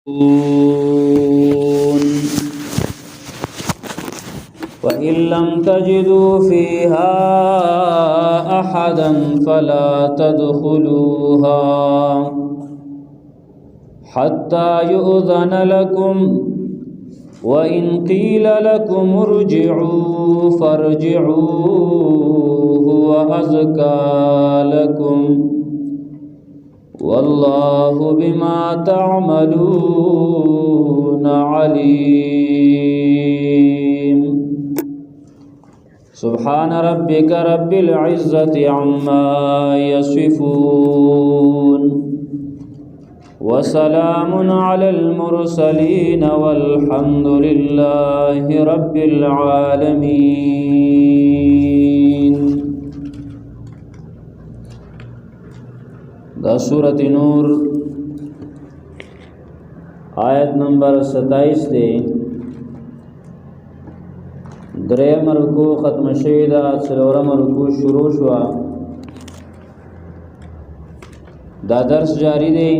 وإن لم تجدوا فيها أحدا فلا تدخلوها حتى يؤذن لكم وإن قيل لكم ارجعوا فارجعوا هو أزكى لكم والله بما تعملون عليم. سبحان ربك رب العزة عما يصفون وسلام على المرسلين والحمد لله رب العالمين. دا سورة نور آیت نمبر 27 دے. دریم رکوع ختم شوی دا، څلورم رکوع شروع شوا. دا درس جاری دی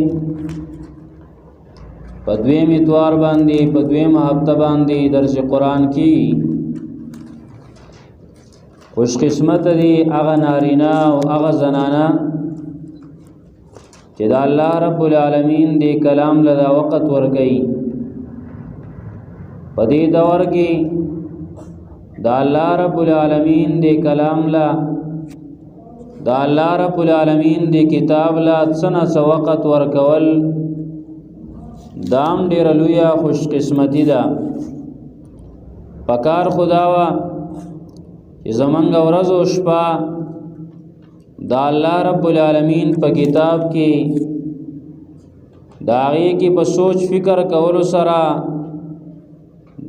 په دویم اتوار باندې، په دویم هفته باندې درس قرآن کی. خوش قسمت دی هغه نارینه او هغه زنانه چې دا الله رب العالمین دی کلام لدا وقت ورکي. په دې دور کې دا الله رب العالمین دی کلام لا، دا الله رب العالمین دی کتاب لا څنګه څه وقت ورکول دام ډیر لویا خوش قسمتی ده. پکار خداوا چې زمونږ ورځ او شپه دا الله رب العالمین په کتاب کې داغي کې په سوچ فکر کولو سره،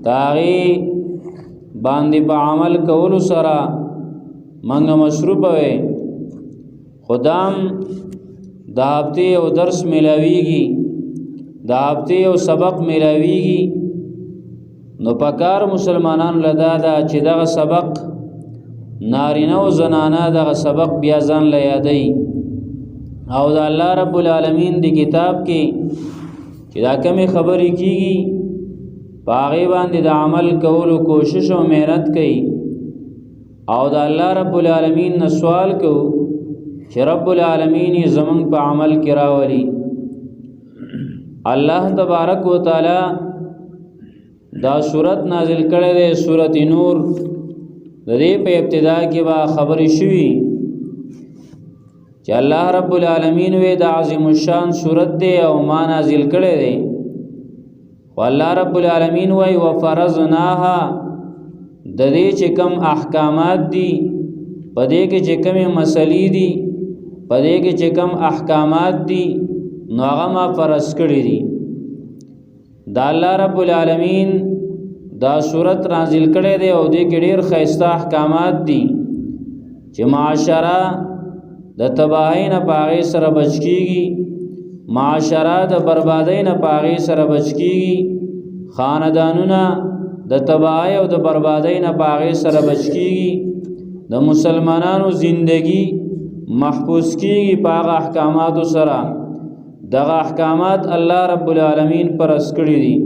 داغي باندې په عمل کولو سره منګه مصروف وي. خدام دا هفته او درس ملاويږي، دا هفته او سبق ملاويږي. نو پکار مسلمانانو لدا دا چې دغه سبق نارینه او زنانه دغه سبق بیا ځان له یادای او دا الله رب العالمین دی کتاب کې چې دا کمی خبرې کیږي پاغي باندې د عمل کولو کوشش او مهنت کوي. او دا الله رب العالمین نه سوال کو چې رب العالمین زمون په عمل کې راولي. الله تبارک و تعالی دا سورت نازل کړي ده، سورت نور. د دې په ابتدا کې با خبرې شوي چې الله رب العالمین وې د عظیم الشان سورت دی او ما نازل کړي دی. والله رب العالمین وې وفرضناها، د دې چې کوم احکامات دي، په دې کې چې کوم مسلې دي، په دې کې چې کوم احکامات دي نو هغه ما فرض کړی دي. دا الله رب العالمین دا صورت نازل کړي دی او دې کې ډېر خیسته احکامات دي چې معاشره د تباہی نه پاغي سره بچ کیږي، معاشره د بربادۍ نه پاغي سره بچ کیږي، خاندانونه د تباہی او د بربادۍ نه پاغي سره بچ کیږي، د مسلمانانو زندگی محفوظ کیږي پاغه احکامات سره. دغه احکامات الله رب العالمین پر اسکړي دي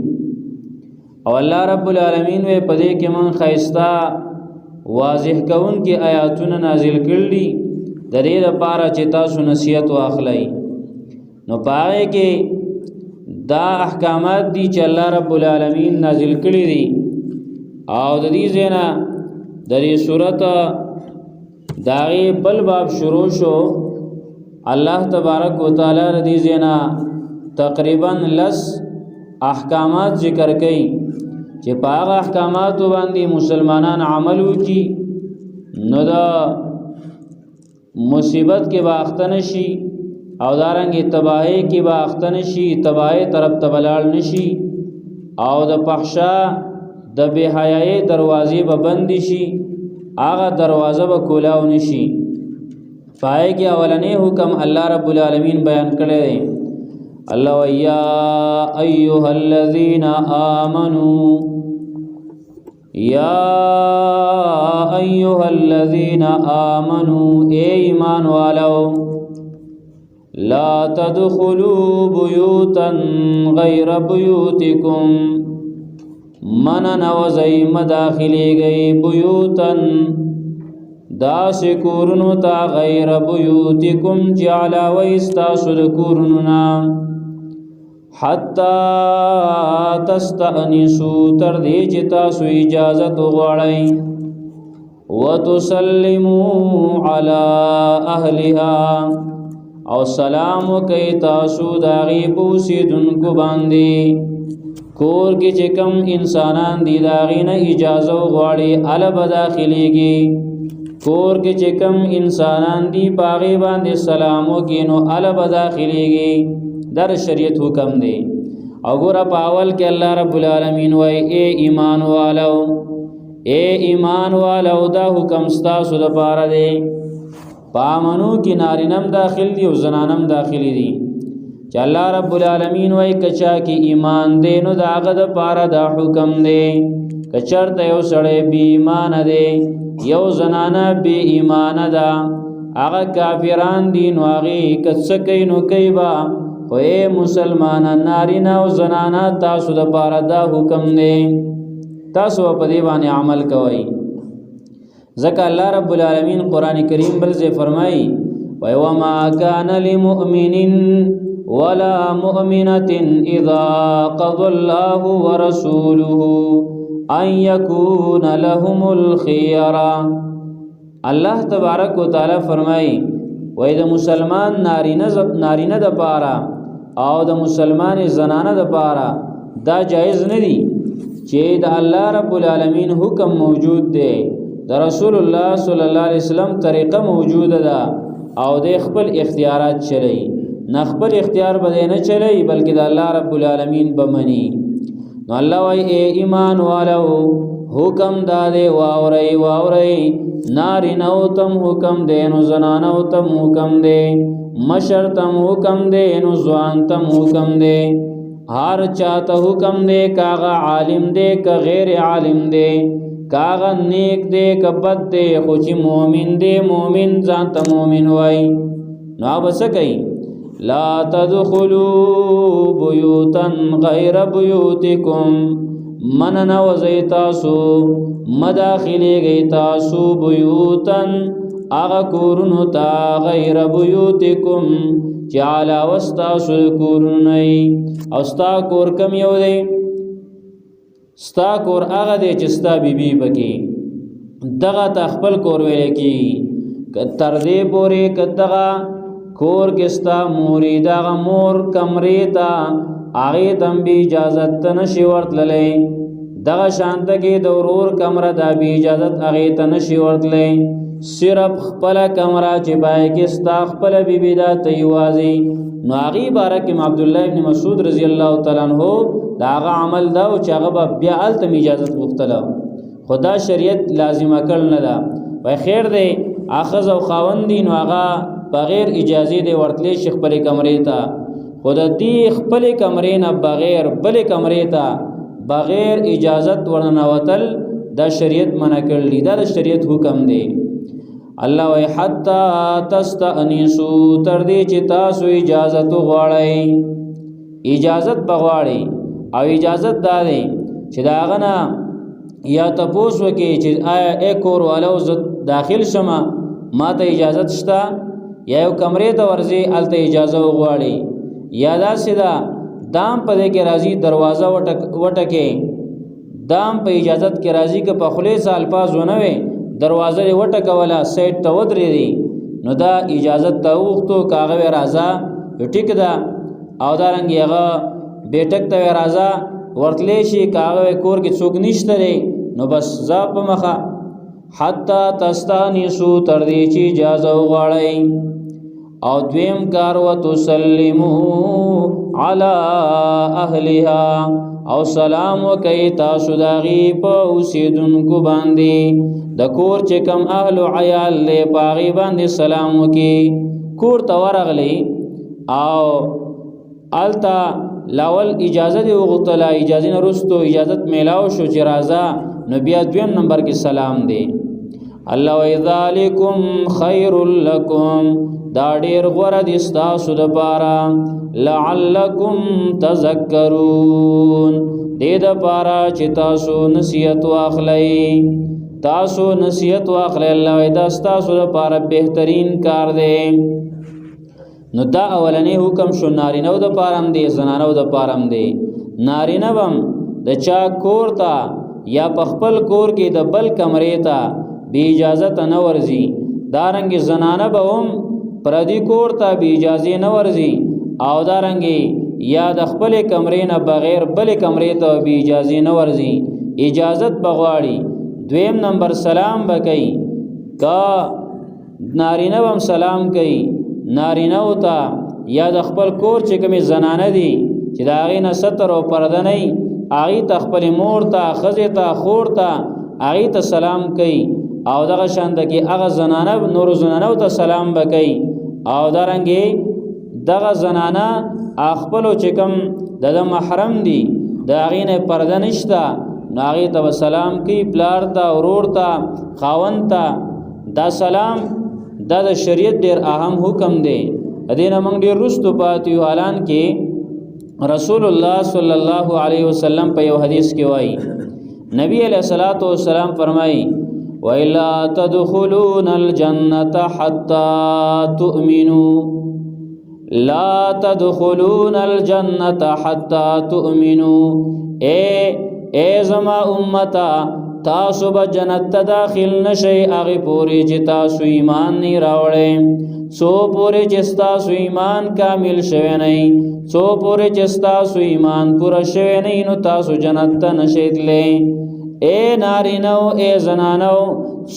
او الله رب العالمین وې پدې کې من خیستا واضح کون کې آیاتونه نازل کړلي د دې لپاره چې تاسو نصیحت واخلئ. نو پاره کې دا احکامات دي چې الله رب العالمین نازل کړي دي او د دې زینا د دې سورته داغه بل باب شروع شو. الله تبارک وتعالى رضی زینا تقریبا لس احکامات ذکر کړي چې په هغه احکامات باندې مسلمانان عمل وکړي نو دا مصیبت کې واختن شي او دارنګ تباہی کې واختن شي، تباہی طرف تبلال نشي او د فحشا د بے حیاي دروازې به بند شي، هغه دروازه به کولاو نشي. پای کې اولنې حکم الله رب العالمین بیان کړی دی. الله ويا ايها الذين امنوا یا ایها الذین آمنوا اے ایمان والو لا تدخلوا بیوتا غیر بیوتکم من نوزی مداخلی گئی بیوتا داس کورنو تا غیر بیوتکم جعلا ویستاسو دکورنونا حتی تستأنسو تردی چتاسو اجازت غوڑی وتسلموا علی اهلها او سلام کئی تاسو داغی بوسیدن کو باندی کور کی چکم انسانان دی داغی نا اجازو غوڑی علب داخلی گی کور کی چکم انسانان دی پاغی باندی سلامو کی نو علب داخلی گی در شریعت حکم دی او گورا پاول کے اللہ رب العالمین وی اے ایمان والو دا حکم ستاسو دا پارا دے پامنو کی نارینم داخل دی و زنانم داخلی دی چا اللہ رب العالمین وی کچا کی ایمان دے نو دا غد پارا دا حکم دے کچر تا یو سڑے بی ایمان دے یو زنانا بی ایمان دا آغا کافران دی نو آغی کتسکی نو کئی با خوئے مسلمانا نارینا و زنانا تاسو دا پارا دا حکم دے تاسو پا دیوانی عمل کوئی ذکا اللہ رب العالمین قرآن کریم بلزے فرمائی وَمَا كَانَ لِمُؤْمِنٍ وَلَا مُؤْمِنَةٍ إِذَا قَضَى اللَّهُ وَرَسُولُهُ أَن يَكُونَ لَهُمُ الْخِيَرَةُ اللہ تبارک و تعالی فرمائی وَإِذَا مسلمان نارینہ دا پارا او دا مسلمان زنانہ دا پارا دا جائز ندی چی دا اللہ رب العالمین حکم موجود دے دا رسول اللہ صلی اللہ علیہ وسلم طریقہ موجود دا او دے خپل اختیارات چلی نہ خپل اختیار بدے نہ چلی بلکہ دا اللہ رب العالمین بمنی نو اللہ وی اے ایمان والو حکم دا دے واورئی ناری نو تم حکم دے نو زنانو تم حکم دے مشر تم حکم دے نو زوان تم حکم دے ہر چاہتا حکم دے کاغا عالم دے کا غیر عالم دے کاغا نیک دے کا بد دے خوچی مومن دے مومن زانتا مومن وائی نو آب سکئی لا تدخلوا بیوتا غیر بیوتکم من نوزی تاسو مداخلی گئی تاسو بیوتا آغا کورنو تا غیر بیوتکم چی علا وستاسو کورنوی او ستا کور کم یو دے ستا کور آغا دے چستا بی بی بکی دغا تا خپل کور ویلے کی تردے پوری کدغا کور کستا موری دغا مور کمری تا آغی تم بی اجازت تنشی ورد للے دغا شانتا کی دورور کمرہ دا بی اجازت آغی تنشی ورد لے صرف خپل کمرہ چی پائے کستا خپل بی بی دا تیوازی نو آغی بارکم عبداللہ ابن مسعود رضی اللہ تعالیٰ عنہ دا آغا عمل دا و چاگبا بیا آلتم اجازت مختلف خدا شریعت لازمہ کرنا دا وی خیر دے آخذ و خاوندی نو آغا بغیر اجازی دے ورطلی شیخ پلی کمری تا خدا دی خپلی کمری نا بغیر بلی کمری تا بغیر اجازت ورننواتل دا شریعت منع کرلی دا شریعت حکم دے اللہ وی حتی تستأنیسو تردی چی تاسو اجازت غواړی اجازت بغواړی او اجازت دا دے چی دا غنا یا تپوس وکی چی آیا ایک کور والاو داخل شما ما تا اجازت شتا یا یو کمری تا ورزی آلتا اجازه غواړی یا دا سیدا دام پا دے کے رازی دروازہ وٹکے دام پا اجازت کے رازی که پا خلیص الفاظ ونوے دروازه دی وټک ولا سیټ ته ودرې دی نو دا اجازت ته وختو کاغه رازا یو ټیک دا او دا رنګ یغه بیٹک ته رازا ورتلې شي کاغه کور کې څوک نشته لري نو بس ځاب مخه حتا تستانیسو تر دې چې اجازه وغواړي او دویم کار وتسلمو علی اهلها او سلام وکي تاسو داغي په اوسیدونکو باندې د کور چې کم اهل او عیال له پاغي باندې سلام وکي کور ته ورغلي او التا لاول اجازه دی وغوښتله اجازه نه رستو اجازت میلاو شو چې راځه نو بیا دویم نمبر کې سلام دی الله وذالکم خیر لکم دا ډیر غوړه دي ستاسو دپاره لعلکم تذکرون دې دپاره چې تاسو نصیحت واخلئ الله وایي دا ستاسو دپاره بهترین کار دی نو دا اولنی حکم شو نارینه د پاره هم دی زنانه د پاره هم دی نارینه بم د چا کور ته یا په خپل کور کې د بل کمرې ته بی اجازه نه ورځي دارنګ زنانه به هم پردي کور ته بی اجازه نه ورځي او دارنګ یا د خپل کمرې نه بغیر بل کمرې ته بی اجازه نه ورځي اجازت بغواړي دویم نمبر سلام بکئی کا نارینه بم سلام کئی نارینه وتا یا د خپل کور چې کومې زنانه دي چې دا غي نه ستر او پرده نه اغي تخپل مور ته خزه ته خور ته اغي ته سلام کوي او دغه شاند کې هغه زنانه نور زنانه ته سلام وکي او درنګي دغه زنانه خپل چې کوم د محرم دي دا غي نه پرده نشته ناغي ته سلام کوي پلار ته اورور ته خاون ته دا سلام دا د شریعت ډیر اهم حکم دی ادینه موږ ډیر رستو پاتیو اعلان کې رسول الله صلی الله علیه وسلم په یو حدیث کې وایي نبی علیہ الصلوۃ والسلام فرمایي وَإِلَّا تَدْخُلُونَ الْجَنَّةَ حَتَّى تُؤْمِنُوا لا تدخلون الجنة حتى تؤمنوا اے زما امتا تاسو به جنت داخل نشئ هغه پوری چې تاسو ایمان نه راوړئ سو پوری چې تاسو ایمان کامل شوی نه سو پوری چې تاسو ایمان پورا شوی نه نو تاسو جنت ته نشئ تللی اے نارینو اے زنانو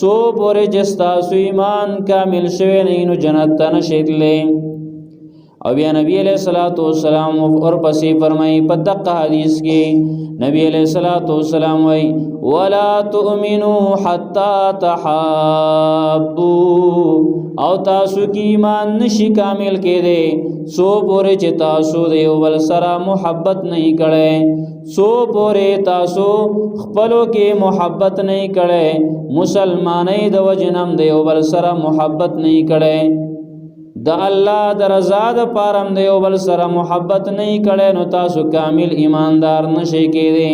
سو پوری چې تاسو ایمان کامل شوی نه نو جنت ته نشئ تللی او بیا نبی علیہ الصلوۃ والسلام اور پسې فرمایي په دغه حدیث کې نبی علیہ الصلوۃ والسلام وایي ولا تؤمنوا حتى تحابوا او تاسو کې ایمان نشي کامل کېده سو پورې چې تاسو د یو بل سره محبت نه کړئ سو پورې تاسو خپلو کې محبت نه کړئ مسلمانۍ د وجنم د یو بل سره محبت نه کړئ د الله د رضا د پارم د یو بل سره محبت نه کړي نو تاسو کامل ایماندار نشئ کېدئ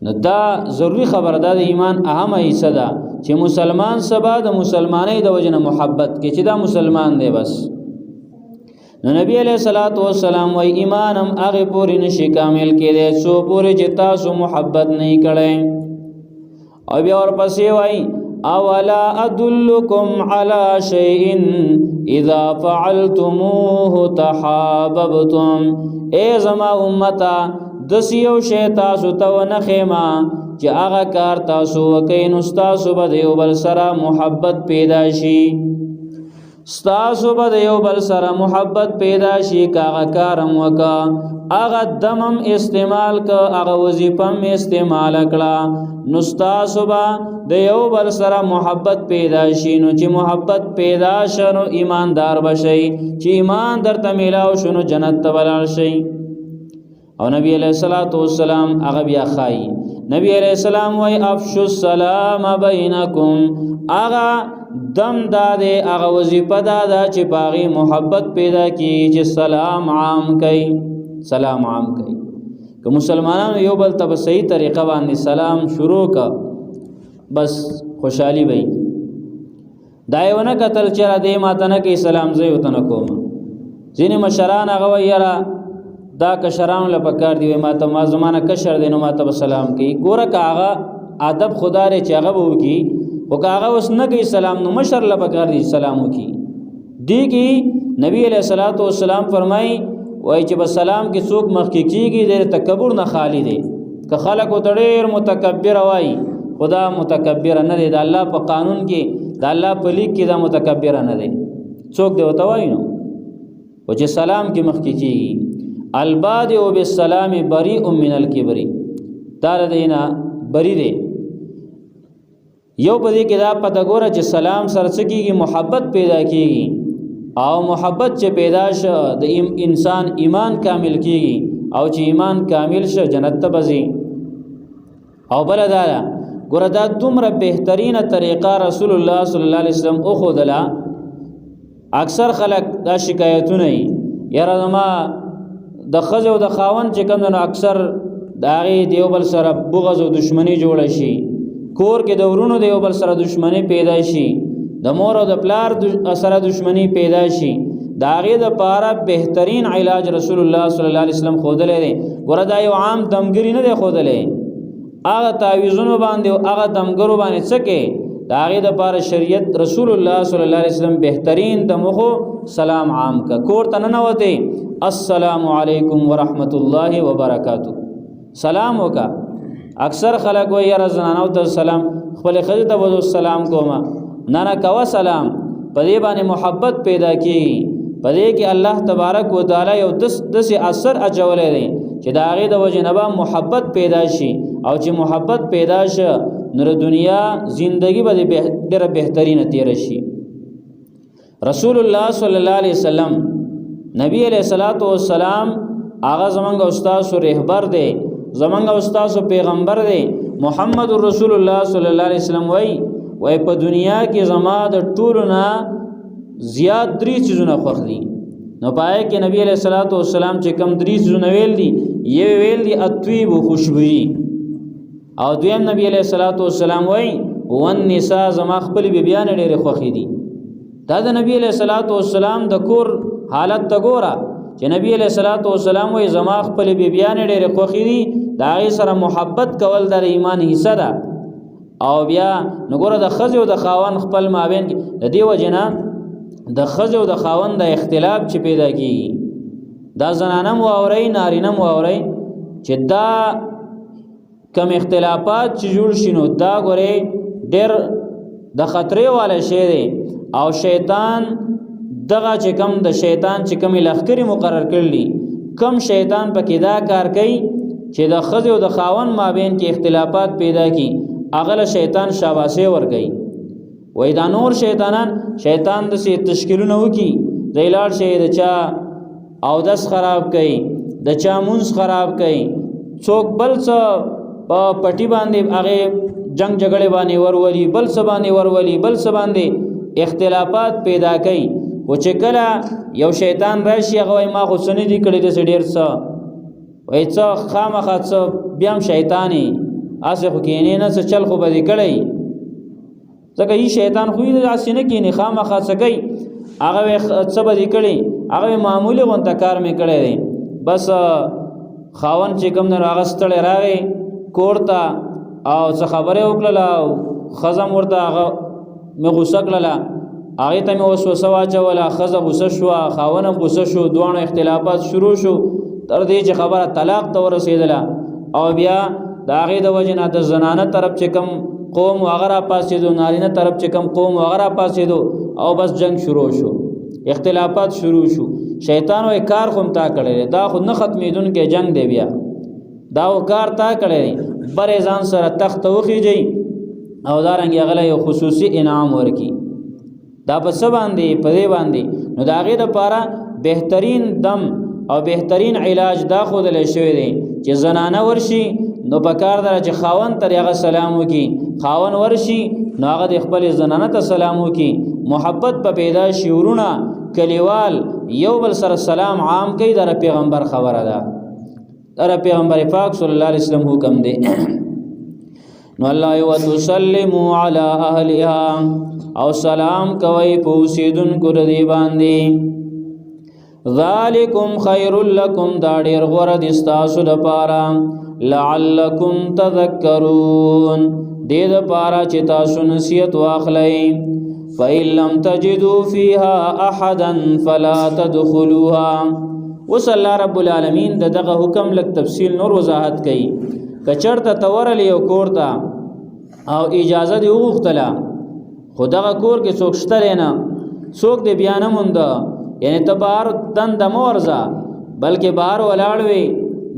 نو دا ضروری خبره ده د ایمان اهمه حصہ ده چې مسلمان سبا د مسلمانۍ د وجنه محبت کې چې دا مسلمان دی بس نو نبی علیہ الصلوۃ والسلام وای ایمانم هغه پوری نشي کامل کېدئ سو پوری چې تاسو محبت نه کړئ او بیا ورپسې وای اولا ادلکم علی شیء اذا فعلتموه تحاببتم اے زما امتا دسیو شی تاسو ته نه خېما چې هغه کار تاسو وکئ نو تاسو به یو بل سره محبت پیدا شي ستاسو به یو بل سره محبت پیدا شي کاغه کارم وکا اغه دمم استعمال کا اغه وظیفم استعمال کړه نو ستاسو به د یو بل سره محبت پیدا شي نو چې محبت پیدا شنو ایماندار بشئ چې ایمان درته میلاو شنو جنت ته ولال شئ او نبی علیہ الصلوۃ والسلام هغه بیا خای نبی علیہ السلام وای افشوا السلام بینکم هغه دم داده هغه وظیفه داده چې باغی محبت پیدا کی چې سلام عام کئ که مسلمانانو یو بل ته صحیح طریقه باندې سلام شروع کا بس خوشحالی وي دایونه قتل چر دې ماتنه کې سلام زې وتنه کوم ځینې مشران هغه ویرا دا کشران له پکار دی ماته ما زمانہ کشر دینو ماته سلام کوي ګوره کاغه ادب خدا ر چې هغه وو کی او کاغه اوس نه کوي سلام نو مشر له پکار دی سلام وکي دی کی نبی علیہ الصلوۃ والسلام فرمای وای چې بس سلام کې څوک مخ کې کیږي د تکبر نه خالی دی که خلق وتړیر متکبر وای خدا متکبر نه دی د الله په قانون کې د الله په لیک کې دا متکبر نه دی څوک دی وتوای نو او چې سلام کې مخ کې کیږي البادئ بالسلام بریء من الکبر دار دینا بری دی یو پدې کې دا پته ګوره چې سلام سرڅکیږي محبت پیدا کیږي او محبت چې پیدا شه د انسان ایمان کامل کیږي او چې ایمان کامل شه جنت ته بځي او بل دا ګوره دا دومره بهترینه طریقه رسول الله صلی الله علیه وسلم او خدلا اکثر خلک دا شکایتونه یاره زما د ښځې او د خاوند چې کوم نو اکثر د هغې د یو بل سره بغض او دشمني جوړه شي، کور کې د ورونو د یو بل سره دشمني پیدا شي، د مور او د پلار سره دشمني پیدا شي. د هغې دپاره بهترین علاج رسول الله صلی الله علیه وسلم ښودلی دی. ګوره دا یو عام دمګري نه دی ښودلی، هغه تعویذونو باندې او هغه دمګرو باندې څه کې د هغې دپاره شریعت رسول الله صلی الله علیه وسلم بهترین د مخو سلام عام کا. کور ته ننوتې السلام علیکم ورحمت الله وبرکاتو سلام وکا. اکثر خلک وایي یاره زنانو ته سلام، خپلې ښځې ته به سلام کومه. نه کوه سلام، په دې باندې محبت پیدا کېږي، په دې کې الله تبارک وتعالی یو داسې اثر اچولی دی چې د هغې د وجې نه به محبت پیدا شي، او چې محبت پیدا شه نو د دنیا زندگی به ډېره بهترینه تېره شي. رسول الله صلی الله علیه وسلم نبی علیه الصلاۃ والسلام هغه زمونږ استاد رهبر دی، زمونږ استاد پیغمبر دی. محمد رسول الله صلی الله علیه وسلم وای په دنیا کې زما د ټولو نه زیات 3 چیزونه خوښ دي. نو پای کې نبی علیہ الصلوۃ والسلام چې کم 3 چیزونه ویل دي، یو ویل دي اطیب خوشبوئی، او دویم نبی علیہ الصلوۃ والسلام وای والنساء زما خپل بیبیان ډېر خوښ دي. دا د نبی علیہ الصلوۃ والسلام د کور حالت ته ګوره چې نبی علیہ الصلوۃ والسلام وای زما خپل بیبیان ډېر خوښ دي، دا غي سره محبت کول د ایمان حصہ ده. او بیا نګوره د ښځې او د خاوند خپل مابین کې د دې وجې نه د ښځې او د خاوند د اختلاف چې پیدا کېږي، دا زنانه مو اورئ نارینه مو اورئ چې دا کم اختلافات چې جوړ شي نو دا ګورئ ډېر د خطرې والا شی دی. او شیطان دغه چې کم د شیطان چې کمې لښکرې مقرر کړلي، کم شیطان پکې دا کار کوي چې د ښځې او د خاوند مابین کې اختلافات پیدا کړي، هغه شیطان شاباسي ورګي. وای دا نور شیطان د سي تشکیلونه وکي، زیلار شي د چا او دس خراب کوي، د چا مونږ خراب کوي، څوک بل څه په پټي باندې هغه جنگ جګړه باندې ورولي، بل څه باندې ورولي، بل څه باندې اختلافات پیدا کوي. او چې کله یو شیطان راشي هغه ما خو سنې دي کړي د ډېر څه وای څه خامخا څه بیا هم شیطانی اسه خو کینې نه څه چل خو به دې کړی، ځکه یی شیطان خو دې اسې نه کینې خامخا څه کوي هغه څه به دې کړي، هغه معمولی غونته کار مې کړی دی. بس خاون چې کوم نه راغستړی راغی کور ته او څه خبره وکړله او ښځه ورته هغه مې غوسه کړله، هغې ته مې وسوسه واچوله، ښځه غوسه شوه، خاون هم غوسه شو، دواړو اختلافات شروع شو تر دې چې خبره طلاق ته ورسېدله. او بیا د هغې د وجې نه د زنانه طرف چې کوم قوم هغه راپاڅېدو، نارینه طرف چې کوم قوم هغه راپاڅېدو، او بس جنگ شروع شو، اختلافات شروع شو. شیطان وایي کار خو م تا کړی دی، دا خو نه ختمېدونکی جنگ دی، بیا دا خو کار تا کړی دی، برې ځان سره تخت ته وخېجئ او دارنګې هغه له یو خصوصي انعام ورکړي. دا په څه باندې؟ په دې باندې. نو د هغې دپاره بهترین دم او بهترین علاج دا ښودلی شوی دی چې زنانه ورشي نو په کار ده چې خاوند ترې هغه سلام وکړي، خاوند ورشي نو هغه د خپلې زنانه ته سلام وکړي، محبت په پیدا شي، ورونه کلیوال یو بل سره سلام عام کوي. دا پیغمبر خبره ده، دا پیغمبر پاک صلی الله علیه وسلم حکم دی. نو الله یو تسلمو علی اهلها او سلام کوي په اوسیدونکو د دې باندې. ذالکم خیر لکم دا ډیر غوره دي ستاسو لپاره، لعلکم تذکرون دې دپاره چې تاسو نصیحت واخلئ. فإن لم تجدوا فيها أحدا فلا تدخلوها. وس الله رب العالمین دغه حکم لک تفصیل نور وضاحت کوي. کچرته تورل یو کور ته او اجازه دی وغوښتله، خو دغه کور کې څوک شته نه، څوک دې بیا نه مونده، یعنی ته بهر دنده مه ورځه بلکې بهر ولاړ وې،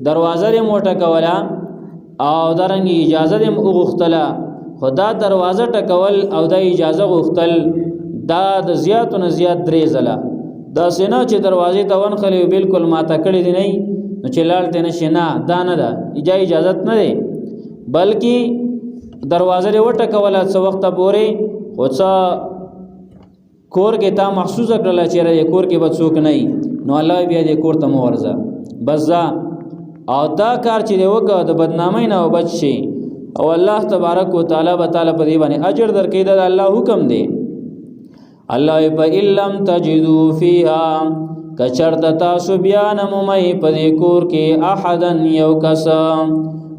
دروازه دې مو ټکوله او دارنګې اجازه دې وغوښتله، خو دا دروازه ټکول او دا اجازه غوښتل دا د زیاتو نه زیات 3 ځله. داسې نه چې دروازې ته ونښلې بالکل ماته کړې دي نه نو چې لاړ ته نشي، نه دا نه ده، اجازت نه دی، بلکې دروازه دې وټکوله څه وخته پورې، خو څه کور کې تا محسوس کړل چې را کور کې به څوک نه نو الله بیا دې کور ته مو ورځه بس دا او دا کار چې دی وکړه د بدنامۍ نه وبچ شي او الله تبارک وتعالى په دې باندې اجر درکې دا الله حکم دی الله په علم تجدو فیها کچرت تاسو بیان ممای په دې کور کې احدن یو کس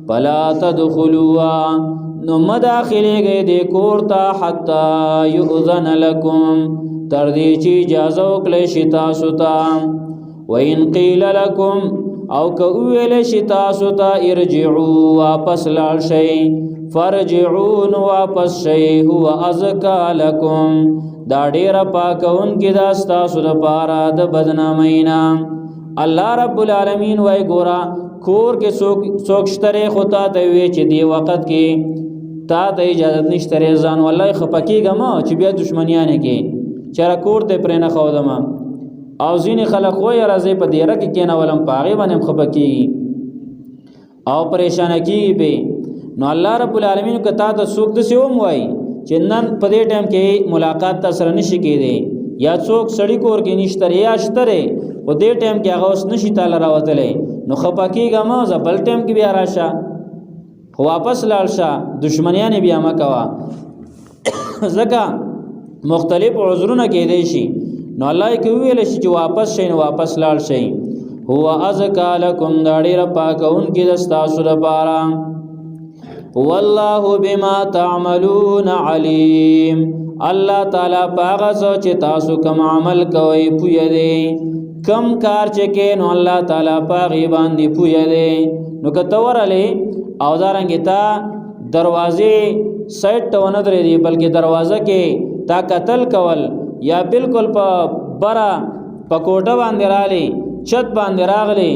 فلا تدخلوا نو مداخله گئے دې کور ته حتا یؤذن لكم تر دې چې اجازه وکړي شي تاسو ته وان قیل لكم او که ویل شي تاسو ته ارجعوا واپس لاړ شئ فرجعون واپس شئ هو ازکا لكم دا ډیر پاکون کې دا تاسو لپاره د بدنامینا الله رب العالمین وای ګورا کور کې څوک شتره خطا ته وی چې دی وخت کې تا ته اجازه نشته ځان والله خپکیګم چې بیا دشمنیانه کې چر کور ته پرې نه خو دما او زین خلق وای راځي په دیره کې کینه ولم پاغي باندې خپکی او پریشان کی به نو الله رب العالمین کتا ته څوک د سیوم وای چې نن په دې ټیم کې ملاقات تاسو سره نشي کېده یا څوک سړی کور کې نشته یا شتره په دې ټیم کې هغه اوس نشي تعالی راوتلې نو خپکیګم زبل ټیم کې بیا راشه واپس لاړ شه دشمنیان بیا ما کوا زکه مختلف عذرونه کېدې شي نو الله کې ویل شي چې واپس شئ واپس لاړ شئ هو ازکا لکم دا ډیر پاکون کې د تاسو لپاره والله بما تعملون علیم الله تعالی پاغه چې تاسو کوم عمل کوي پوی دی کم کار چې کې نو الله تعالی پاغي باندې پوی دی نو کته ورلې او دارنګ تا دروازې سایت ته ونه درې دی بلکې دروازه کې تا قتل کول یا بالکل په برا پکوټه باندې رالی چت باندې راغلی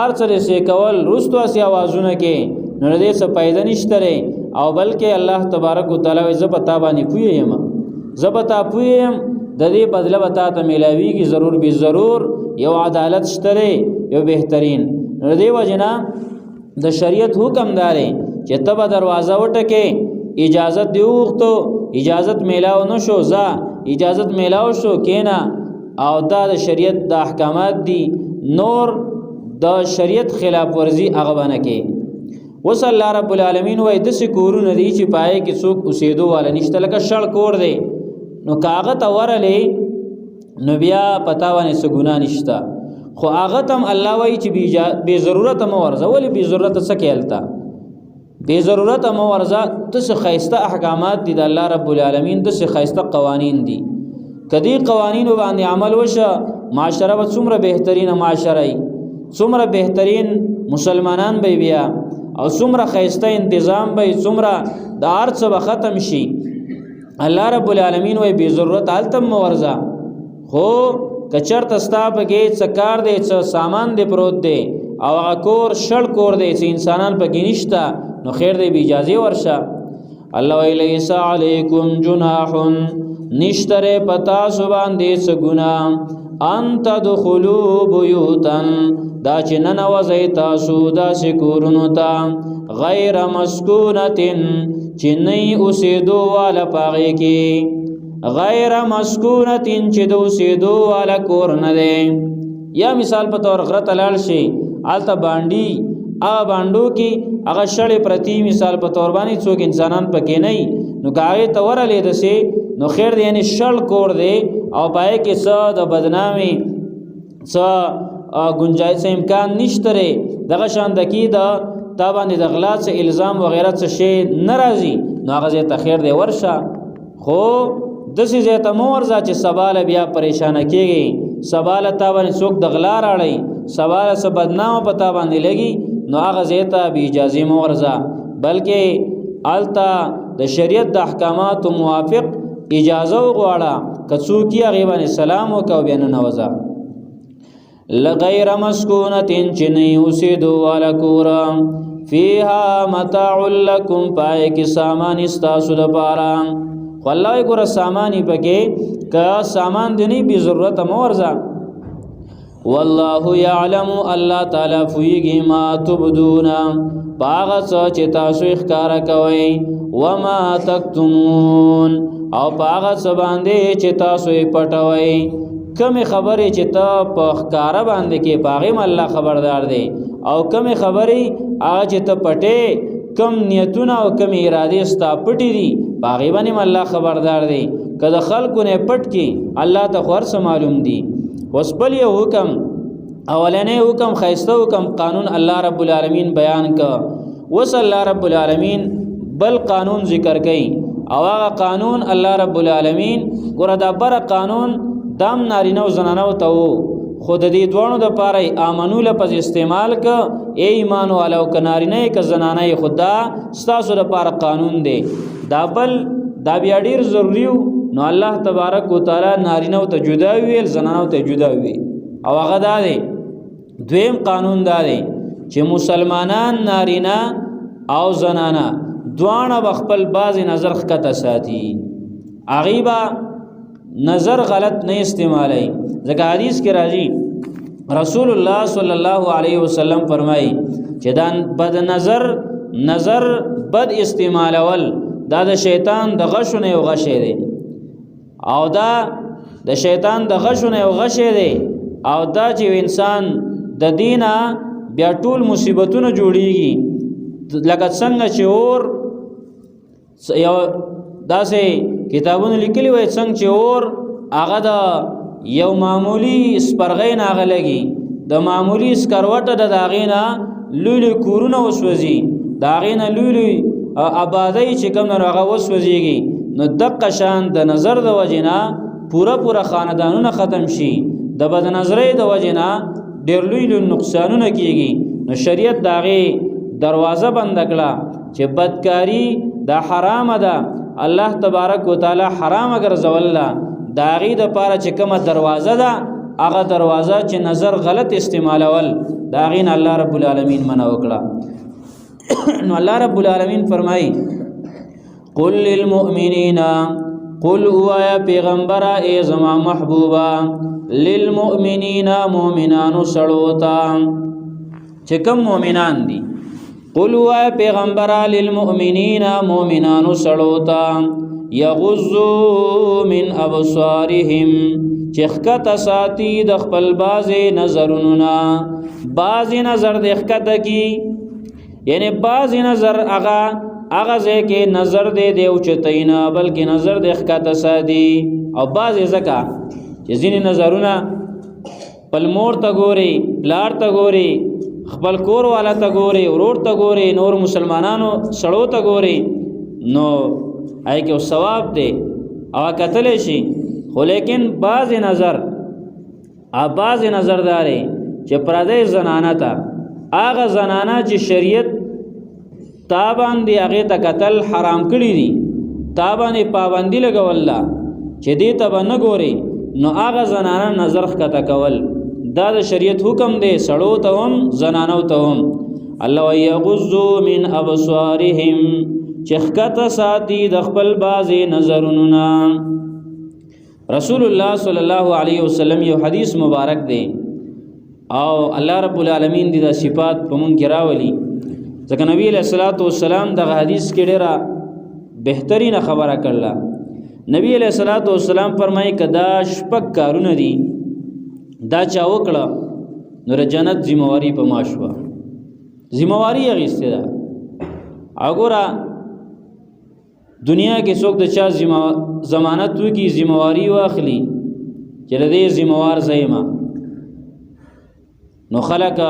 ارڅره سي کول رستو سي आवाजونه کې نو دې څه پیدا نشته او بلکې الله تبارک وتعالى زبتا باندې پویم زبتا پویم د دې بدله وتا ته ملاویږي ضرور به ضرور یو عدالت شته یو بهترین نو دې وجنا د شریعت حکم داري چې تبه دروازه وټکه اجازت دیوغتو اجازت میلاو نشو ځا اجازت میلاو شو کینا او دا د شریعت د احکامات دي نور د شریعت خلاف ورزي هغه باندې کې وصلی الله رب العالمین وای د سکورونه دي چې پای کې څوک اوسېدو والا نشته لکه شړ کور دی نو کاغه ته ورلې نو بیا پتا ونه سګونا نشته خو هغه تم الله وای چې بی ضرورت مو ورزه ولی بی ضرورت څه کېلتا بی ضرورت مو ورزه د خیسته احکامات دي د الله رب العالمین د خیسته قوانین دي کدی قوانین باندې عمل وشه معاشره به څومره بهترینه معاشره ای څومره بهترین مسلمانان به بیا او څومره خیسته تنظیم به څومره د ارڅ به ختم شي الله رب العالمین وای بی ضرورت التم مو ورزه خو کچر تستا پکې څه کار دی څه سامان دی پروت دی او هغه کور شړ کور دی چې انسانان پکې نشتا نو خیر دی به اجازه ورشه الله الیس علیکم جناح نشتره پتا سو باندې څه ګناه انت دخلوا بیوتن دا چې نن وځي تاسو دا سکورونو ته غیر مسکونتن چې نه اوسېدو والا پاغي کې غیر مسکونتن چې د اوسېدو والا کور نه دی یا مثال په تور غره تلل شي آلته باندې هغه باندو کې هغه شړې پرتی مثال په تور باندې څوک انسانان پکې نه نو کاغه تور لید سي نو خیر دی یعنی شړ کور دی او پای کې څه د بدنامي څه گنجائش امکان نشته دغه شان د کی دا تابانه د غلا څخه الزام وغیرہ څه شی ناراضي نو هغه ته خیر دی ورشه خو دسې زه ته مور ځا چې سوال بیا پریشان کیږي سوال تابانه څوک د غلا راړي سوال څه بدنام پتا باندې لګي نو هغه زه ته به اجازه مور ځا بلکې التا د شریعت د احکامات موافق اجازه وغواړه کڅوکي غیبان سلام وکاو بیا نه وځه لغیر مسکونتن چنی اوسیدو والا کورا فیها متاع لکم پای کی سامان استاسو لپارا والله ګور سامانی پکې کا سامان دنی بی ضرورت مورزا والله یعلم الله تعالی فیږي ما تبدون باغ چې تاسو ښکارا کوي وما تکتمون او پاغه سباندې چې تاسو یې پټوي کم خبرې چې ته په ښکارا باندې کې پاغه الله خبردار دی او کم خبرې هغه چې ته پټې کم نیتونه او کم اراده ستا پټې دي پاغه باندې الله خبردار دی کله خلکو نه پټ کې الله ته خور سم معلوم دی وسبل یو حکم اولنې حکم خیسته حکم قانون الله رب العالمین بیان کا وس الله رب العالمین بل قانون ذکر کړي او هغه قانون الله رب العالمین ګور دا بر قانون دام نارینه او زنانه او ته خود دې دوانو د پاره امنو لپس استعمال ک ای ایمان والو ک نارینه ک زنانه خدا ستاسو د پاره قانون دی دا بل دا بیا ډیر ضروری نو الله تبارک وتعالى نارینه ته جدا ویل زنانه ته جدا ویل او هغه دا دی دویم قانون دا دی چې مسلمانان نارینه او زنانه دوانه بخپل باز نظر خکته ساتي عغیبا نظر غلط نه استعمالي ځکه حدیث کې راځي رسول الله صلی الله علیه وسلم فرمایي چې دا بد نظر بد استعمالول دا د شیطان د غشونه یو غشه دی او دا د شیطان د غشونه یو غشه دی او دا چې انسان د دینه بیا ټول مصیبتونه جوړیږي لکه څنګه چې اور یو داسې کتابونه لیکلي وای څنګه چې اور هغه د یو معمولی سپرغې نه غلګي د معمولی سکروټه د داغینا لولي کورونه وسوځي داغینا لولي آبادی چې کوم نه هغه وسوځيږي نو دقه شان د نظر د وجنا پورا خاندانونه ختم شي د بد نظرې د وجنا ډېر لوی نقصانونه کیږي نو شریعت داغه دروازه بند کړه چې بدکاری دا حرام ده الله تبارک وتعالى حرام ګرځول داغه د پاره چې کومه دروازه ده هغه دروازه چې نظر غلط استعمالول داغین الله رب العالمین منع وکړه نو الله رب العالمین فرمایي قل للمؤمنین قل اوایا پیغمبر ای زما محبوبا للمؤمنین مؤمنانو سړوتا چې کوم مؤمنان دي قل اوایا پیغمبر للمؤمنین مؤمنانو سړوتا یغضوا من ابصارهم چخکت ساتی د خپل باز نظروننا باز نظر د خکت کی یعنی باز نظر اغا زکه نظر دے دیو چتینا بلکې نظر د خکت سادي او باز زکا چې ځینې نظرونه پل مور ته ګوري لار ته ګوري خپل کور والا ته ګوري ورور ته ګوري نور مسلمانانو سړو ته ګوري نو آئی کہ ثواب دے او قتل شي خو لیکن بعض نظر داري چې پردې زنانه تا هغه زنانه چې شریعت تابان دی هغه ته قتل حرام کړی دي تابانه پابندی لګول چې دې ته نه ګوري نو هغه زنانه نظر خطا کول دا د شریعت حکم دی سړو ته هم زنانو ته هم الله یغضوا من ابصارهم چخکت ساتي د خپل بازي نظروننا رسول الله صلی الله علیه وسلم یو حدیث مبارک دی او الله رب العالمین دې د صفات په مونږ کې راولي ځکه نبی علیہ الصلوۃ والسلام د حدیث کې ډیره بهترین خبره کړله نبی علیہ الصلوۃ والسلام فرمایي کدا شپک کارونه دي دا چا وکړه نو جنت ذمہواری په ماشوا ذمہواری غیسته ده وګوره دنیا کې څوک د چا ضمانت وکي ذمہواری واخلي چې د دې ذمہوار زېما نو خلک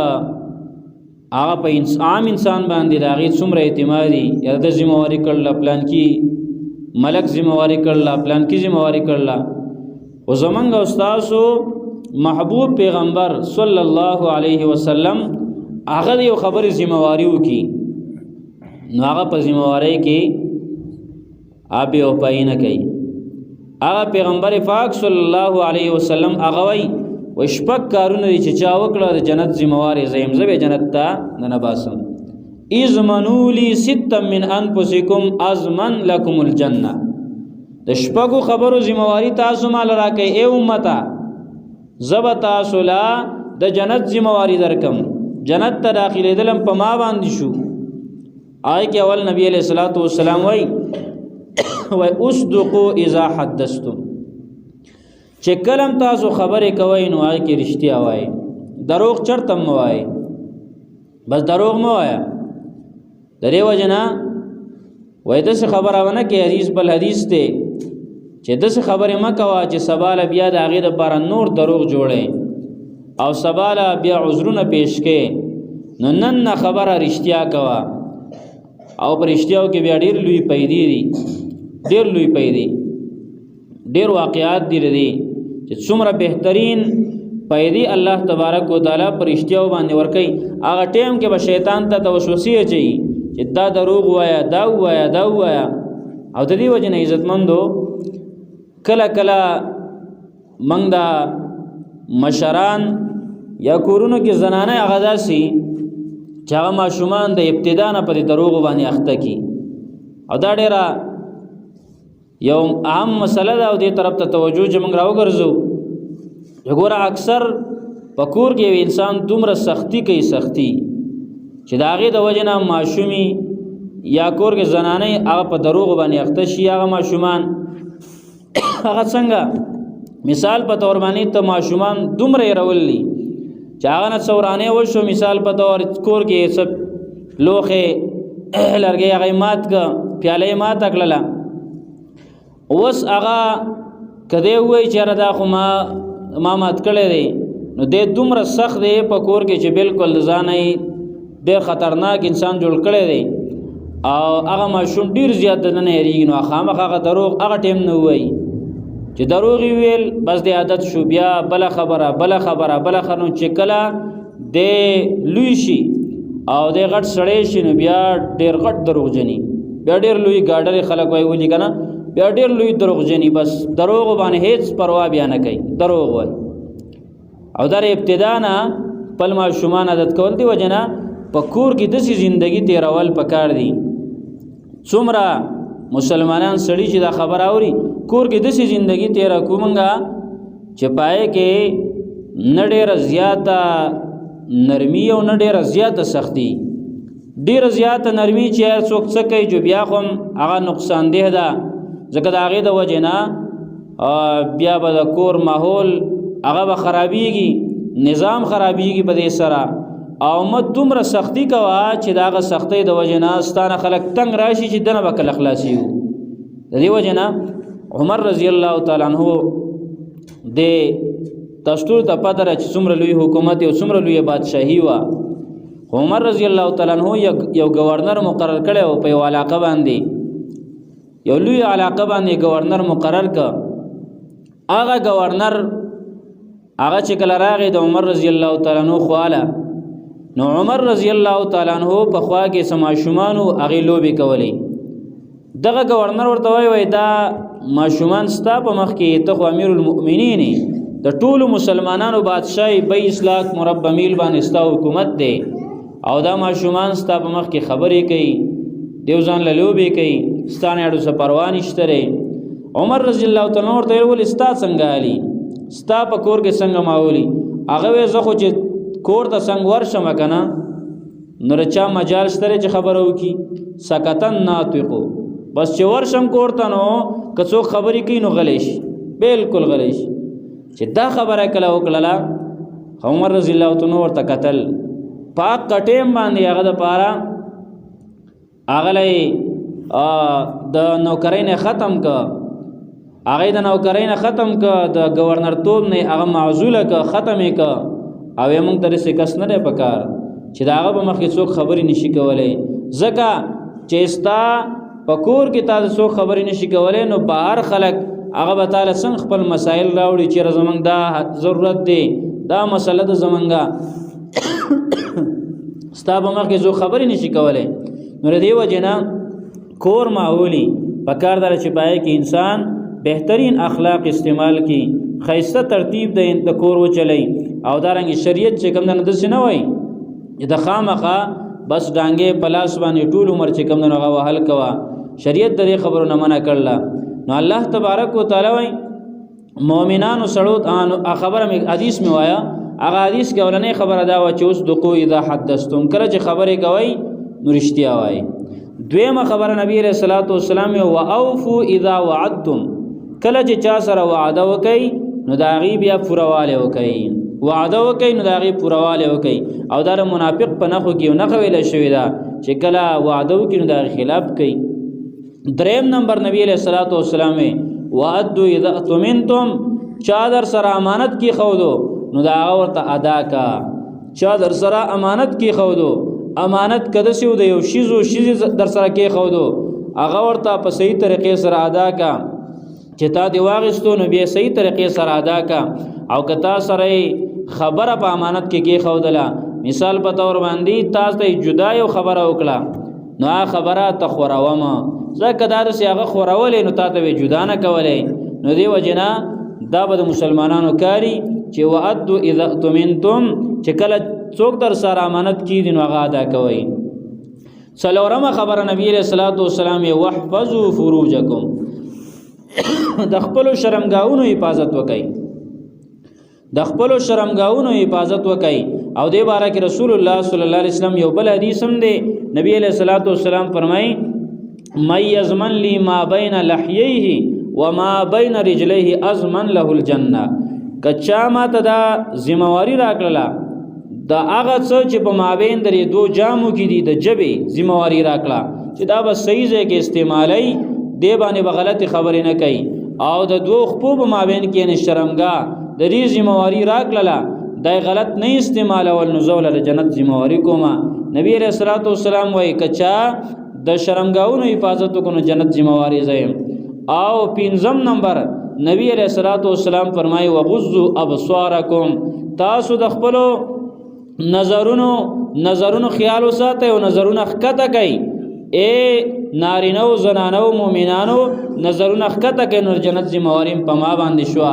هغه په عام انسان باندې راغی څومره اعتمادي یا د ذمہواری کړل پلان کې ملک ذمہواری کړل پلان کې ذمہواری کړل او زمونږ استادو محبوب پیغمبر صلی الله علیه وسلم هغه یو خبر ذمہواری وکي نو هغه په ذمہواری کې آبی او پاینه کوي هغه پیغمبر پاک صلی الله علیه وسلم هغه وای وشپک کارونه چې چا وکړه د جنت ذمہواری زیم زبه جنت ته نه باسم ازمنولی ست من انفسکم ازمن لکم الجنه د شپکو خبرو ذمہواری تاسو مال راکې اے امتا زبتا سلا د جنت ذمہواری درکم جنت ته داخلي دلم په ما باندې شو آئی کہ اول نبی علیہ السلام وی اصدقوا اذا حدثتم چې کلم تاسو خبرې کوئ نو آئی کې رښتیا وایي، دروغ چرته مه وایي، بس دروغ مه وایه. د دې وجه نه وایي داسې خبره ونه کې حدیث بل حدیث دی چې داسې خبرې مه کوه چې سبا له بیا د هغې دپاره نور دروغ جوړی او سبا له بیا عذرونه پیش کې. نو نن نه خبره رښتیا کوه او پر رښتیاو کې بیا ډېر لوی پیدې دي، ډېر لوی پیدې، ډېر واقعات دي لري چې څومره بهترین پیدې الله تبارک وتعالی پر رښتیاو باندې ورکوي. هغه ټیم کې به شیطان ته وسوسې اچوي چې دا دروغ وایه، دا ووایه، دا ووایه. او د دې وجې نه عزتمندو کله کله موږ دا مشران یا کورونو کې زنانه هغه داسې چې هغه ماشومان د ابتدا نه په دروغو باندې اخته کی، او دا ډېره یو اهم مسله ده او دې طرف ته توجه چې موږ راوګرځو. وګوره اکثر په کور کې یو انسان دومره سختی کوي، سختی چې د هغې د وجې نه ماشومي یا کور کې زنانې هغه په دروغو باندې اخته شي. هغه ماشومان هغه څنګه مثال په طور باندې ته ماشومان دومره یې راولي چې هغه نه څه ورانې وشو، مثال په طور کور کې سب لوښې لرګی هغه یې مات که، پیاله یې ماته کړله. اوس هغه که دی ووایي چې یاره دا خو ما مات کړی دی، نو دی دومره سخت دی په کور کې چې بالکل د ځانه یې ډېر خطرناک انسان جوړ کړی دی او هغه ماشوم ډېر زیات د نه هېرېږي. نو خامخا هغه دروغ هغه ټیم نه ووایي چې دروغ یې ویل بس د عادت شو، بیا بله خبره بله خبره بله خبره. نو چې کله دی لوی شي او دی غټ سړی شي نو بیا ډېر غټ دروغجني، بیا ډېر لوی ګاډرې خلک وایي ولي که نه، بیا ډېر لوی دروغجني، بس دروغ باندې هیڅ پروا بیا نه کوي، دروغ وایي. او در ابتدا نه خپل ماشومان عادت کول دی وجه نه په کور کې داسې زندگی تیرول پکار دي. څومره مسلمانان سړي چې دا خبر اوري کور کې داسې زندگی تیره کو مونږه چې پای کې نه ډېره زیاته نرمي او نه ډېره زیاته سختی، ډېره زیاته نرمي چې هر څوک څه کوي جو بیا خو هغه نقصان ده ده، ځکه د هغې د وجې نه بیا به د کور ماحول هغه به خرابېږي، نظام خرابېږي په دې سره. او مت دومره سختی کوه چې د هغه سختۍ د وجې نه ستانه خلک تنګ راشي چې دنه به کله خلاصي وو. د دې وجې نه عمر رضی الله تعالی عنہ د تاسو ته پته ده چې څومره لوی حکومت او څومره لوی بادشاهي وه. عمر رضی الله تعالی عنہ یو گورنر مقرر کړی و په یو علاقه باندې، یو لوی علاقه باندې گورنر مقرر کړ. هغه گورنر هغه چې کله راغی د عمر رضی الله تعالی عنہ خواله، نو عمر رضی الله تعالی عنہ په خوا کې سماشومانو هغې لوبې کولې. دغه گورنر ورته وایي دا ماشومان ستا په مخ کې ته خو امیر المؤمنین د ټولو مسلمانانو بادشاهي 22 لاک مربع میل باندې ستا حکومت دی او دا ماشومان ستا په مخ کې خبرې کوي، دیو ځان له لوبې کوي، ستا نه اړو څه پروا نشته دی. عمر رضی الله تعالی عنہ ورته ویل ستا څنګه حالي، ستا په کور کې څنګه ماحولي؟ هغه وایي زه خو چې کور ته څنګه ورشم که نه نو د چا مجال شته چې خبره وکړي، سکتن ناطقو، بس چې ورشم کور ته نو که څوک خبرې کوي نو غلی شي، بالکل غلی شي. چې دا خبره کله وکړله عمر رضی الله تعالی عنہ ورته کتل، پاک ټیم باندې هغه دپاره هغه د نوکرۍ نه ختم که، هغه د نوکرۍ نه ختم که، د گورنرتوب نه هغه معزوله که، ختم یې که. او یې مونږ ته داسې کس نه دی پکار چې د هغه په مخکې څوک خبرې نشي کولی، ځکه چې ستا په کور کې تا د څوک خبرې نشي کولی نو بهر خلک هغه به تاله څنګه خپل مسایل راوړي چې زمونږ دا ضرورت دی، دا مسله ده زمونږه ستا په مخکې څوک خبرې نشي کولی. نو د دې وجې نه کور ماحولي پکار ده چې پای کې انسان بهترین اخلاق استعمال کی، خیسته ترتیب د کور وچلی. او دارنګ شریعت چې کوم نه داسې نه وایي چې د خامخا بس ډانګې په لاس باندې ټول عمر چې کوم نه هغه وهل کوه، شریعت د دې خبرو نه منع کړله. نو الله تبارک وتعالی وایي مؤمنانو سړو خبره حدیث مې وایه، هغه حدیث کې اولنۍ خبره دا وه چې اصدقوا اذا حدثتم، کله چې خبرې کوئ نو رښتیا وای. دویمه خبره نبی علیہ الصلوۃ والسلام او اوفو اذا وعدتم، کله چې چا سره وعده وکي نو دا غي بیا پورواله وکي، وعده وکي نو دا غي پورواله وکي. او دا منافق په نخو کې نه خویل شوی دا چې کله وعده وکي نو دا خلاف کوي. دریم نمبر نبی علیہ الصلوۃ والسلام وعدوا اذا اؤتمنتم، چا در سره امانت کی خودو نو دا ورته ادا کا. چا در سره امانت کی خودو، امانت کده سیو د یو شیز در سره کی خودو، هغه ورته په صحیح طریقې سره ادا کا. چې تا دی واغستو نو بیا صحیح طریقې سره ادا کا. او کتا سره خبره په امانت کې کی خودلا، مثال په تور باندې تاسو ته جدا یو خبره وکړه نو هغه خبره ته خوراومه زکه دا د هغه خورولې نو تاسو به جدا نه کولې. نو دی وجنا دا به مسلمانانو کاری چې وعدوا اذا اؤتمنتم، چې کله څوک در سره امانت کی دین هغه ادا کوي. څلورمه خبره نبی علیہ الصلوۃ والسلام واحفظوا فروجکم، د خپل شرمګاونو حفاظت وکړي، د خپل شرمګاونو حفاظت وکړي. او دې باره کې رسول الله صلی الله علیه وسلم یو بل حدیث هم دی، نبی علیہ الصلوۃ والسلام فرمایي من یضمن لی ما بین لحییه وما بین رجلیه ازمن له الجنه، کچا ماته دا ذمہواری راکړه دا هغه څه چې په مابین درې دو جامو کې دي د جبې ذمہواری راکړه چې دا به صحیح ځای کې استعمالي، دی باندې به غلطي خبرې نه کوي. او د دوه خپو په مابین کې نه شرمګا د دې ذمہواری راکړه دا غلط نه استعمالول نو زول له جنت ذمہواری کوما. نبی علیہ الصلوۃ والسلام وایي کچا د شرمګاونو حفاظت وکړو جنت ذمہواری زیم. او پنځم نمبر نبی علیہ الصلوۃ والسلام فرمایي وغضوا ابصارکم، تاسو د خپل نظرونو خیال وساتئ او نظرونه ښکته کوي. اے نارینه او زنانه او مؤمنانو نظرونه ښکته کوي نو جنت ذمہواری په ما باندې شو.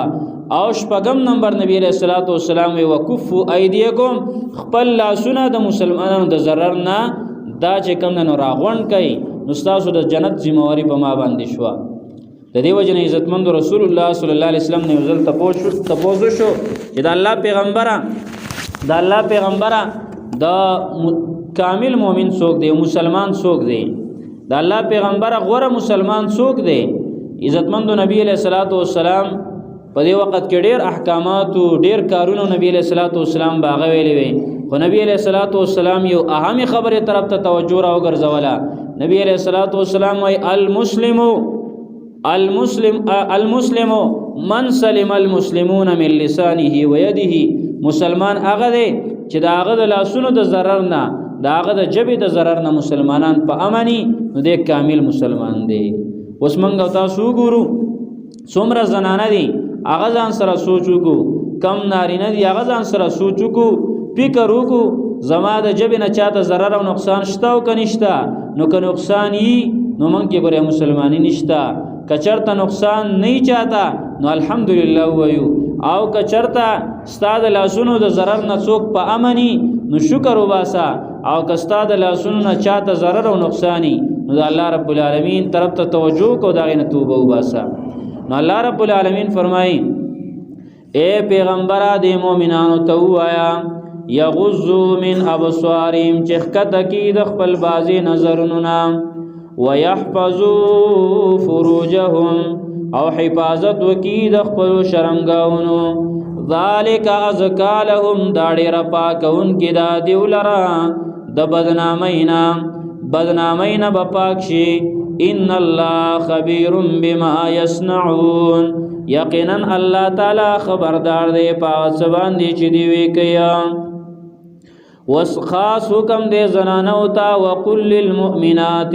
او شپږم نمبر نبی علیہ الصلوۃ والسلام وکفوا ایدیکم، خپل لاسونه د مسلمانانو د ضرر نه دا چې کوم نه راغون کوي نو تاسو د جنت ذمہواری په ما باندې شو. د دې وجه نه عزتمند رسول الله صلی الله علیه وسلم نه وزل تپوسو شو چې د الله پیغمبره د کامل مؤمن څوک دی، مسلمان څوک دی، د الله پیغمبره غوره مسلمان څوک دی. عزتمند نبی علیہ الصلوۃ والسلام په دې وخت کې ډېر احکامات او ډېر کارونه نبی علیہ الصلوۃ والسلام باغ ویلې وي، خو نبی علیہ الصلوۃ والسلام یو اهم خبره طرف ته توجه را وګرځوله. نبی علیہ الصلوۃ والسلام وايي المسلم من سلم المسلمون من لسانه ويده، مسلمان هغه دی چې دا هغه د لاسونو د ضرر نه دا هغه د جبې د ضرر نه مسلمانان په امني نو د کامل مسلمان دی. اوس موږ تاسو ګورو څومره زنانه دي هغه ځان سره سوچو کو، کم نارینه دي هغه ځان سره سوچو کو، فکر وکړو زما د جبې نه چاته ضرر او نقصان شته او کنيشته. نو که نقصان یي نو موږ کې ګوره مسلمانی نشته، کچرته نقصان نه چاته نو الحمدلله وایو. او کچرته استاد لاسونو د ضرر نه څوک په امني نو شکر وباسا. او کستاد لاسونو نه چاته ضرر او نقصانی نو د الله رب العالمین طرف ته توجه کو دا غنه توبه وباسا. نو الله رب العالمین فرمایي اے پیغمبره د مؤمنانو ته وایا یغضوا من ابصارهم، چخکته کی د خپل بازي نظرونو نا، ويحفظوا فروجهم او حفاظت وکي د خپل شرمګاونو، ذالک ازکا لهم دا ډیر پاکون کی دا دیولرا د بدنامینا بپاک شي. ان الله خبير بما يصنعون، یقینا الله تعالی خبردار دی په سبان دی چې دی وی کیا. وس خاص حکم دے زنانو تا وقل للمؤمنات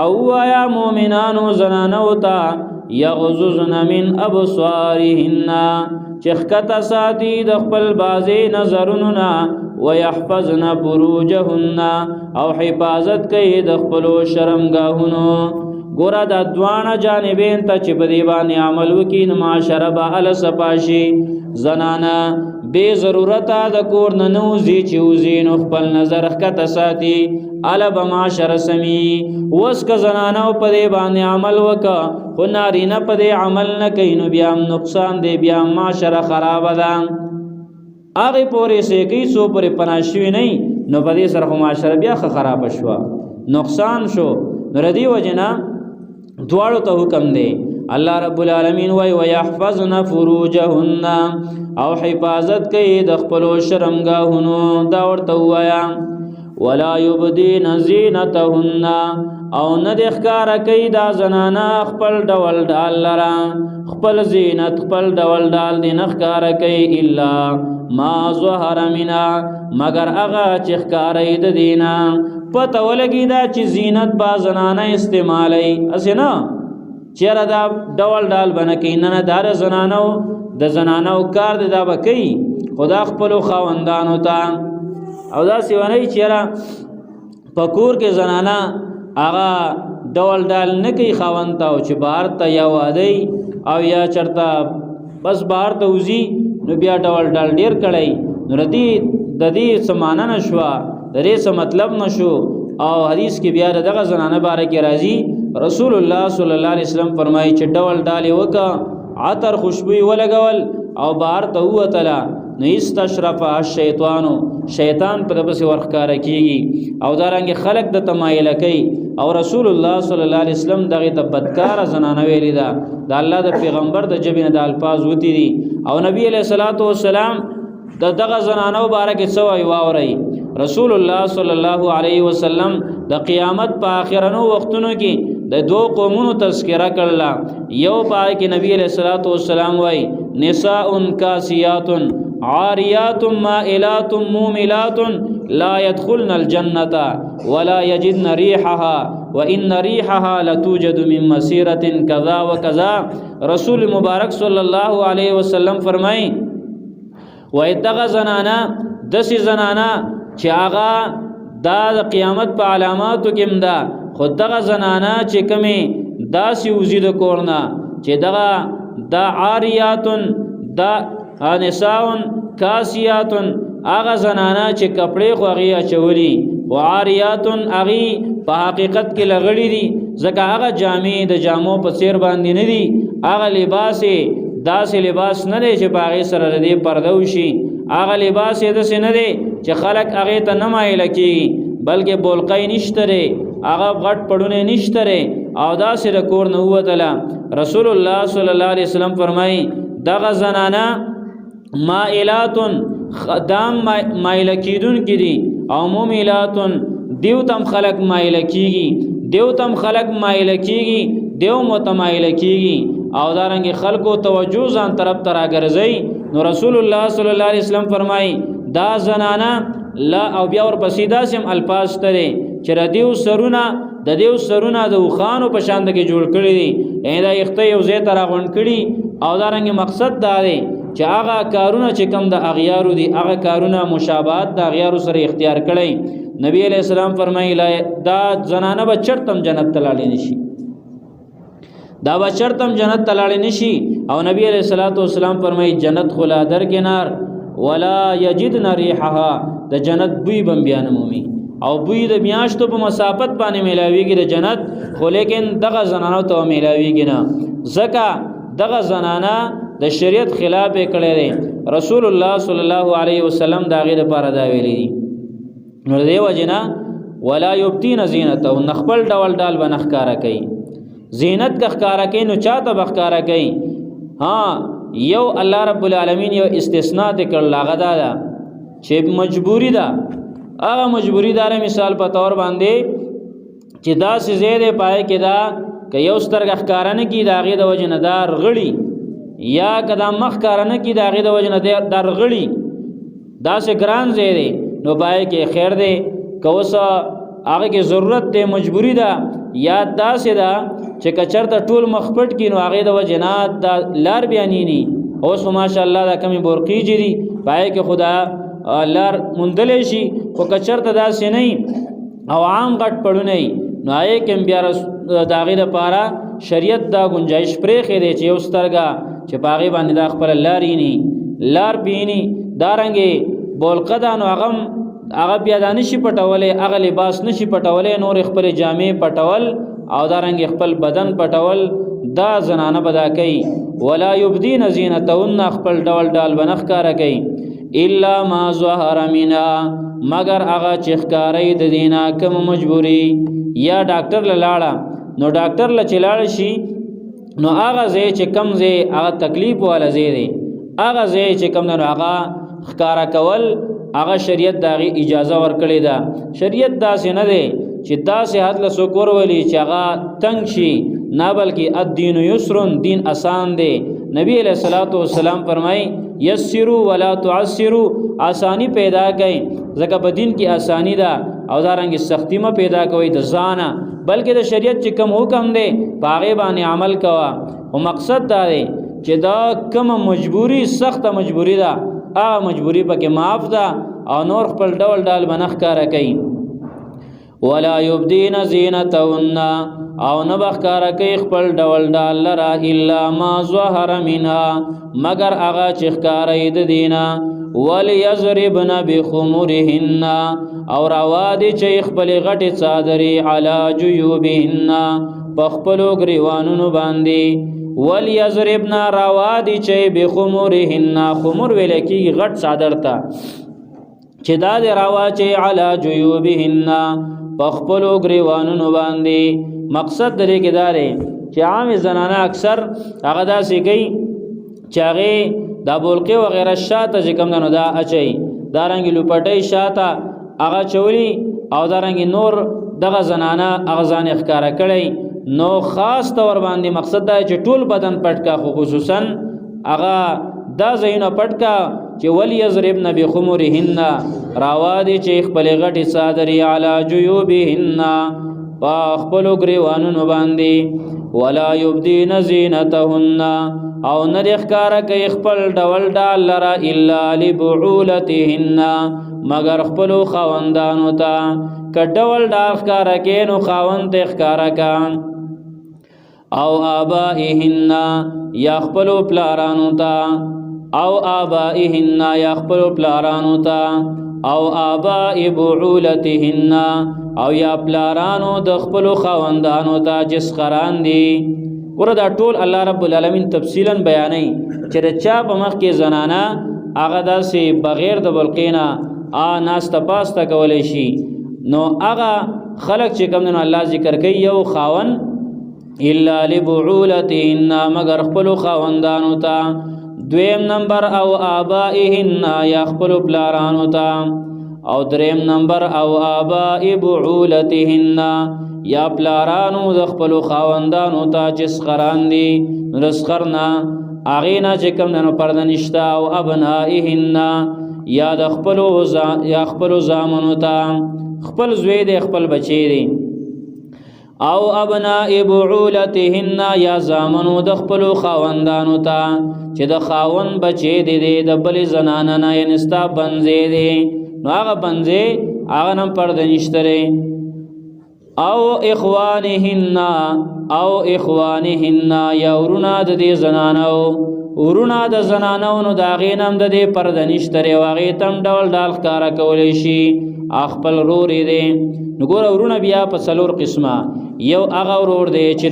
او یا مؤمنانو زنانو تا یغضضن من ابصارهن، چخکتا ساتی د خپل بازی نظروننا، ويحفظن فروجهن او حفاظت کوي د خپل شرمګاهونو. ګوره د دوانه جانبین ته چې په دی باندې عمل وکړي نو معاشره به ال صفاشي. زنانه بے ضرورت د کور نه نوځي چې وزي نو خپل نظر ښکته ساتي ال به معاشره سمي. وس که زنانه په دی باندې عمل وکړه خو نارینه په دی عمل نه کوي نو بیا نقصان دی، بیا معاشره خراب ده. هغه پورې سې کوي سو پورې پناشوي نه نو په دې سره معاشره بیا خراب شو، نقصان شو. نو ردی وجنا دواړو ته حکم دی. الله رب العالمین وای ويحفظن فروجهن او حفاظت کوي د خپل شرمګاهونو، دا ورته وایا. ولا يبدين زينتهن او نه د ښکارا کوي دا زنانا خپل ډول ډال لرا، خپل زینت خپل ډول ډال دی نه ښکارا کوي الا ما ظهر منا مگر هغه چې ښکارې د دینا پته ولګي دا چې زینت با زنانا استعمالي اسنه چیرې دا ډول ډال بنه کې نه دار زنانو د زنانو کار دی دا بکی خدا خپل خاوندانو ته او دا سیوانه چیرې پکور کې زنانا آغا ډول ډال نه کوي خاوند ته او چې بهر ته یا وادي او یا چرته بس بهر ته وزي نو بیا ډول ډال ډیر کړی نو ردی د دې سمانه نشو د دې څه مطلب نشو. او حدیث کې بیا دغه زنانه باره کې راځي رسول الله صلی الله علیه وسلم فرمایي چې ډول ډال وکا عطر خوشبوئی ولګول او بهر ته وتلا نو استشرف الشیطان شیطان په دبس ورخکار کیږي او دارنګ خلق د تمایل کوي. او رسول الله صلی الله علیه وسلم دغه د بدکار زنانه ویلی دا د الله د پیغمبر د جبینه د الفاظ وتی دي. او نبی علیہ الصلوۃ والسلام دغه زنانه مبارک سوای واوري رسول الله صلی الله علیه وسلم د قیامت په اخرنو وختونو کې د دو قومونو تذکرہ کړل. یو پای کې نبی علیہ الصلوۃ والسلام وای نساء کاسیات عاریات مائلات موملات لا يدخلن الجنة ولا يجدن ريحها وإن ريحها لتوجد من مسيرة كذا وكذا. رسول مبارک صلی الله علیه وسلم فرمای و ادغه زنانا دسی زنانا چې هغه د قیامت په علاماتو کې مدا خود دغه زنانا چې کمی داسی وزید کورنا چې دغه دا عاریاتن دا نساون کاسیاتن آغا زنانا چې کپڑے خو اغی اچولی و عاریاتن اغی په حقیقت کې لغړی دي ځکه هغه جامې د جامو په سیر باندې نه دي، هغه لباس داسې لباس نه دی چې باغې سره ردی پرده وشي، هغه لباس داسې نه دی چې خلق هغه ته نه مایل کیږي بلکې بولقای نشته ری هغه غټ پړونه نشته ری او داسې د کور نه وتله. رسول الله صلی الله علیه وسلم فرمایي دغه زنانا مائلاتن دام مایل کیدون کی دی او مومیلاتن دیو تم خلق مایل کیږي دیو تم خلق مایل کیږي دیو متمایل کیږي او دارنګ خلقو توجه ځان طرف تر راګرځي. نو رسول الله صلی الله علیه وسلم فرمایي دا زنانا لا او بیا ور پسیدا سم الفاظ ترې چې ردیو سرونه د دیو سرونه د وخانو په شان کې جوړ کړی دي دا یخته یو ځای تر غون کړي او دارنګ مقصد دا دی چې هغه کارونه چې کم د اغیارو دي هغه کارونه مشابهت د اغیارو سره اختیار کړي. نبی علیہ السلام فرمایي دا زنانه به چرتم جنت تلاړي نشي، دا به چرتم جنت تلاړي نشي. او نبی علیہ الصلوۃ والسلام فرمایي جنت خلا در کنار ولا یجدن ریحها د جنت بوی بم بیان مومي او بوی د میاشتو په مسافت باندې ملاویږي د جنت خو لیکن دغه زنانو ته ملاویږي نه ځکه دغه زنانه د شریعت خلاف کړي دي. رسول الله صلی الله علیه وسلم دا غیر لپاره دا ویلي دي. نو دی وجنا ولا یبتین زینت او نخبل ډول ډال بنخکارا کوي زینت کا خکارا کوي نو چاته بخکارا کوي. ها یو الله رب العالمین یو استثناء کړل هغه دا چې مجبوری ده هغه مجبوری دار مثال په تور باندې چې دا سزیده پای کې دا که یو سترګ خکارا نه کی دا غي د وجنه دار غړي یا کدا مخ کارنه کی داغه د وجنه در غړي دا سه ګران زیری نو پای کې خیر دی کوسه هغه کې ضرورت دی مجبوری ده یا دا سه دا چې کچر ته ټول مخپټ کینو هغه د وجنه د لار بیانینی اوس ماشاء الله دا کمی بورقی جری پای کې خدا لار مندل شي خو کچر ته دا سه نه او عام غټ پړو نه نو آی کې بیا داغه د پاره شریعت دا گنجائش پرې خېره چې یو سترګه چې پاغي باندې دا خپل لارینی لار بینی دارنګي بولقدان او غم هغه بیا د نشي پټولې هغه لباس نشي پټولې نور خپل جامې پټول او دارنګي خپل بدن پټول دا زنانه بدا کوي. ولا یبدین زینتهن خپل ډول ډال بنخ کار کوي الا ما ظهر منا مگر هغه چې ښکاری د دینا کوم مجبوری یا ډاکټر لاړه نو ډاکټر ل چلاړ شي نو هغه ځای چې کم ځای هغه تکلیف والا ځای دی هغه ځای چې کم نه هغه ښکارا کول هغه شریعت داغي اجازه ورکړي ده شریعت داسې نه دی چې داسې حد له سکور ولی چې هغه تنگ شي نه بلکې الدین یسر دین آسان دی نبی علیہ الصلوۃ والسلام فرمای یسروا ولا تعسروا آسانی پیدا کړئ ځکه په دین کې آسانی ده او دارنګ سختی ما پیدا کوي د ځانه بلکې د شریعت چې کوم حکم دی پاغه باندې عمل کوا او مقصد دا دی چې دا کوم مجبوری سخت مجبوری ده هغه مجبوری پکې معاف ده او نور خپل ډول ډول بنخ کار کوي ولا یبدین زینتهن او نه بخکار کوي خپل ډول ډول لرا الا ما ظهر منها مگر هغه چې ښکارې د دینا وليضربن بخمرهن او راوادي چې خپل غټي صادري علی جيوبهن بخپلو گریوانونو باندې وليضربن راوادي چې بخمرهن خمر ولکی غټ صادر تا چې دا دی راواچي علی جيوبهن بخپلو گریوانونو باندې مقصد درې کې داري چې عام زنانه اکثر هغه داسې کوي چې هغه دا بولقه وغیرہ شاته چې کوم نه دا اچي دارنګ لوپټي شاته هغه چولی او دارنګ نور دغه زنانه هغه ځان ښکارا کړي نو خاص تور باندې مقصد دا چې ټول بدن پټکا خصوصا هغه دا زینو پټکا چې ولی یضربن بخمرهن راوادي چې خپل غټي صادري علی جيوبهن خپل گریوانونو باندې ولا یبدین زینتهن او نه ښکارا کوي خپل ډول ډال لرا الا لبعولتهن مگر خپل خاوندانو ته کډول ډال ښکارا کوي نو خاوند ته ښکارا کا او آبائهن یا خپل پلارانو ته او آبائهن یا خپل پلارانو ته او آباء بعولتهن او یا پلارانو د خپل خاوندانو ته جس خران دي وردا ټول الله رب العالمین تفصیلا بیانای چې د چا په مخ کې زنانا هغه داسې بغیر د بلقینا ناس تپاسته کولای شي نو هغه خلق چې کوم نه الله ذکر کوي یو خاون الا لبعولتهن مگر خپل خاوندانو ته دویم نمبر او آبائهن یا خپل پلارانو ته او دریم نمبر او آباء بعولتهن یا پلارانو د خپل خاوندانو ته چې سخران دي رسخرنا اغینا چې کوم نه پرده نشتا او ابنائهن یا د خپل زامنو ته خپل زوی دی خپل بچی دی او ابناء بعولتهن یا زامنو د خپل خاوندانو ته چې د خاوند بچی دی د بل زنانه نه نستا بنځي دی نو هغه بنځي هغه نم پرده نشته او اخوانهن یا ورونه د دې زنانو ورونه د زنانو نو دا غینم د دې پرده نشته واغې تم ډول ډال ښکارا کولې شي خپل رورې دي نو ګور ورونه بیا په څلور قسمه یو هغه ورور دی چې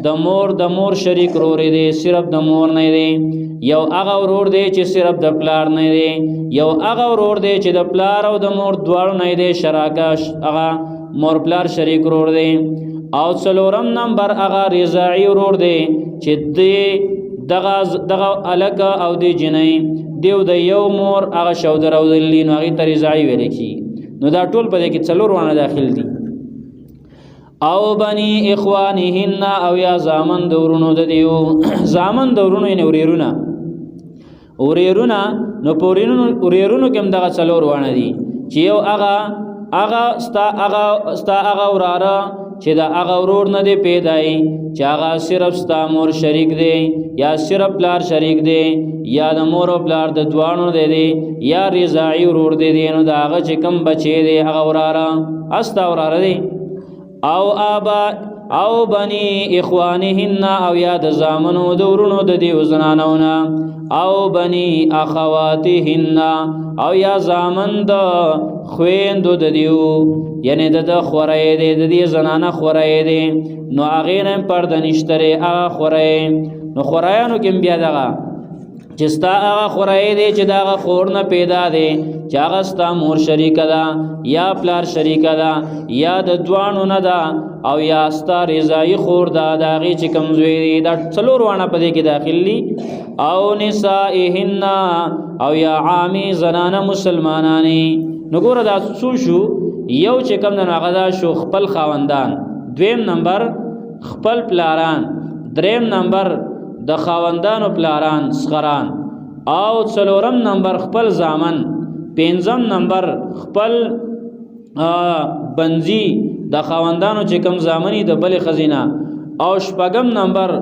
د مور شریک رورې دی صرف د مور نه دی یو هغه ورور دی چې صرف د پلار نه دی یو هغه ورور دی چې د پلار او د مور دواړو نه دی شراکت هغه مور پلار شریک ورور دی او څلورم نمبر هغه رضاعي ورور دی چې دغه الګ او د جنۍ دیو د یو مور هغه شودر او دلین هغه ته رضاعي ویل کی نو دا ټول په دې کې څلور ونه داخل دي او بني اخوانهن او یا زامن دورونو د دیو زامن دورونو یې اوريرونه نو اوريرونو کوم دغه څلور ونه دي چې یو هغه ستا هغه وراره چې دا هغه ورور نه دی پیدای چې هغه صرف ستا مور شریک دی یا صرف پلار شریک دی یا د مور او پلار د دوانو دی یا رضاعي ورور دی نو دا هغه چې کم بچی دی هغه وراره استا وراره دی او بني اخوانهن او یا د زامنو د ورونو د دی وزنانونه او بني اخواتهن او یا زامن د خويندو د دیو یعنی د خورای دی د دې زنانه خورای دی نو هغه نه پرده نشته هغه خورای نو خورایانو کې بیا دغه چې ستا هغه خورای دی چې د هغه خور نه پیدا دی چې هغه ستا مور شریکه ده یا پلار شریکه ده یا د دواړو نه ده او یا ستا رضایي خور ده د هغې چې کوم زوی دی دا څلور واڼه په دې کې داخل دي او نسائهن او یا عامې زنانه مسلمانانې نو ګوره دا څو شو یو چې کوم دی نو هغه دا شو خپل خاوندان دویم نمبر خپل پلاران دریم نمبر د خاوندانو پلاران صغران او څلورم نمبر خپل زامن پنځم نمبر خپل بنزي د خاوندانو چې کوم زامني د بل خزینه او شپږم نمبر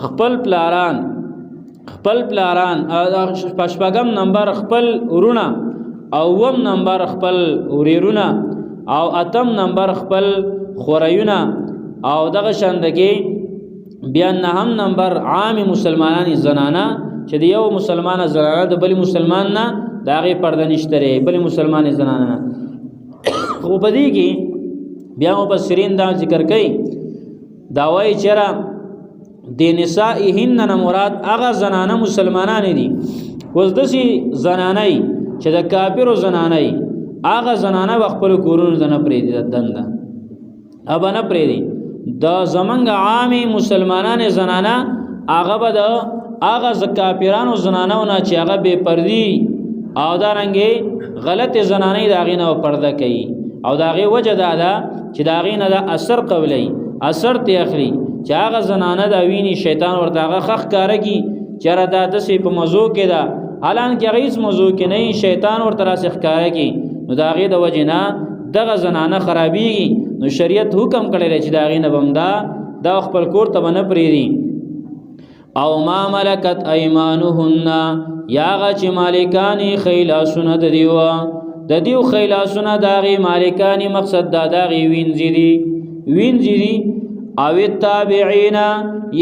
خپل پلاران شپږم نمبر خپل ورونه او اووم نمبر خپل وریرونه او اتم نمبر خپل خورایونه او دغه شاندګي بیا نهم نمبر عام مسلمانان زنانه چې د یو مسلمان زنانه د بل مسلمان نه د هغې پرده نشته دی بل مسلمان زنانه نه خو په دې کې بیا مفسرین دا ذکر کوي دا وایي چېرې د نسائهن نه مراد هغه زنانه مسلمانانې دي اوس داسې زنانه چې د کافرو زنانه هغه زنانه به خپلو کورونو ته نه پرېږدي د دنده به نه پرېږدي د زمنګ عامي مسلمانان زنانه هغه به د هغه کافرانو زنانو نه چې هغه بې پردي او دارنګې غلط زنانې د هغې نه پرده کوي او د هغې وجه دا ده چې د هغې نه د اثر قبلوي اثر ته اخلي چې هغه زنانه د ویني شیطان ورته هغه ښه ښکاره کي چې یاره دا داسې په مزو کې ده حالانکې هغه هېڅ مزو کې نه وي شیطان ورته راسې ښکاره کي نو د هغې د وجې نه دغه زنانه خرابېږي نو شریعت حکم کړی دی چې د هغې نه به هم دا خپل کور ته به نه پرېږدي او ما ملکت ایمانهن یا هغه چې مالکانې ښی لاسونه د دیو د دیو ښی لاسونه د هغې مالکانې مقصد دا د هغې وینځي دي او التابعین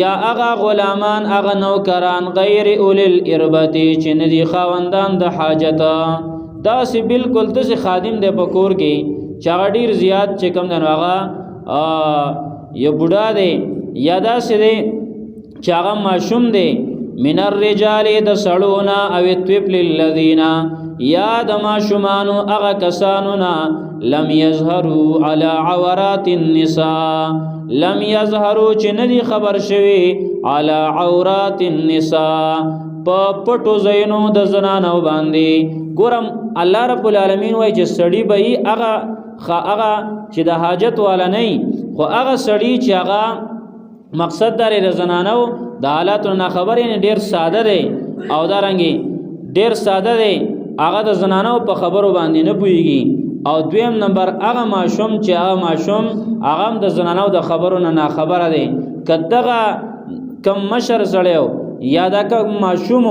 یا هغه غلامان هغه نوکران غیر اولی الاربتې چې نه دي خاوندان د حاجت داسې بالکل داسې خادم دی په کور کې چې هغه ډېر زیات چې کوم دی نو هغه یو بوډا دی یا داسې دی چې هغه ماشوم دی من الرجال د سړونه او الطفل الذین یا د ماشومانو هغه کسانو نه لم یظهروا علی عورات النساء لم یظهروا چې نه دي خبر شوي علی عورات النساء په پټو ځایونو د زنانو باندې ګورم الله رب العالمین وایي چې سړی به یې هغه چې د حاجت والا نه خو هغه سړی چې هغه مقصد داري د زنانو د حالاتو نه خبر یې ډېر ساده دی او دارنګې ډېر ساده دی هغه د زنانو په خبرو باندې نه پوهېږي او دویم نمبر هغه ماشوم چې هغه ماشوم هغه هم د زنانو د خبرو نه ناخبره دی که دغه کم مشر سړی یا دا کوم ماشوم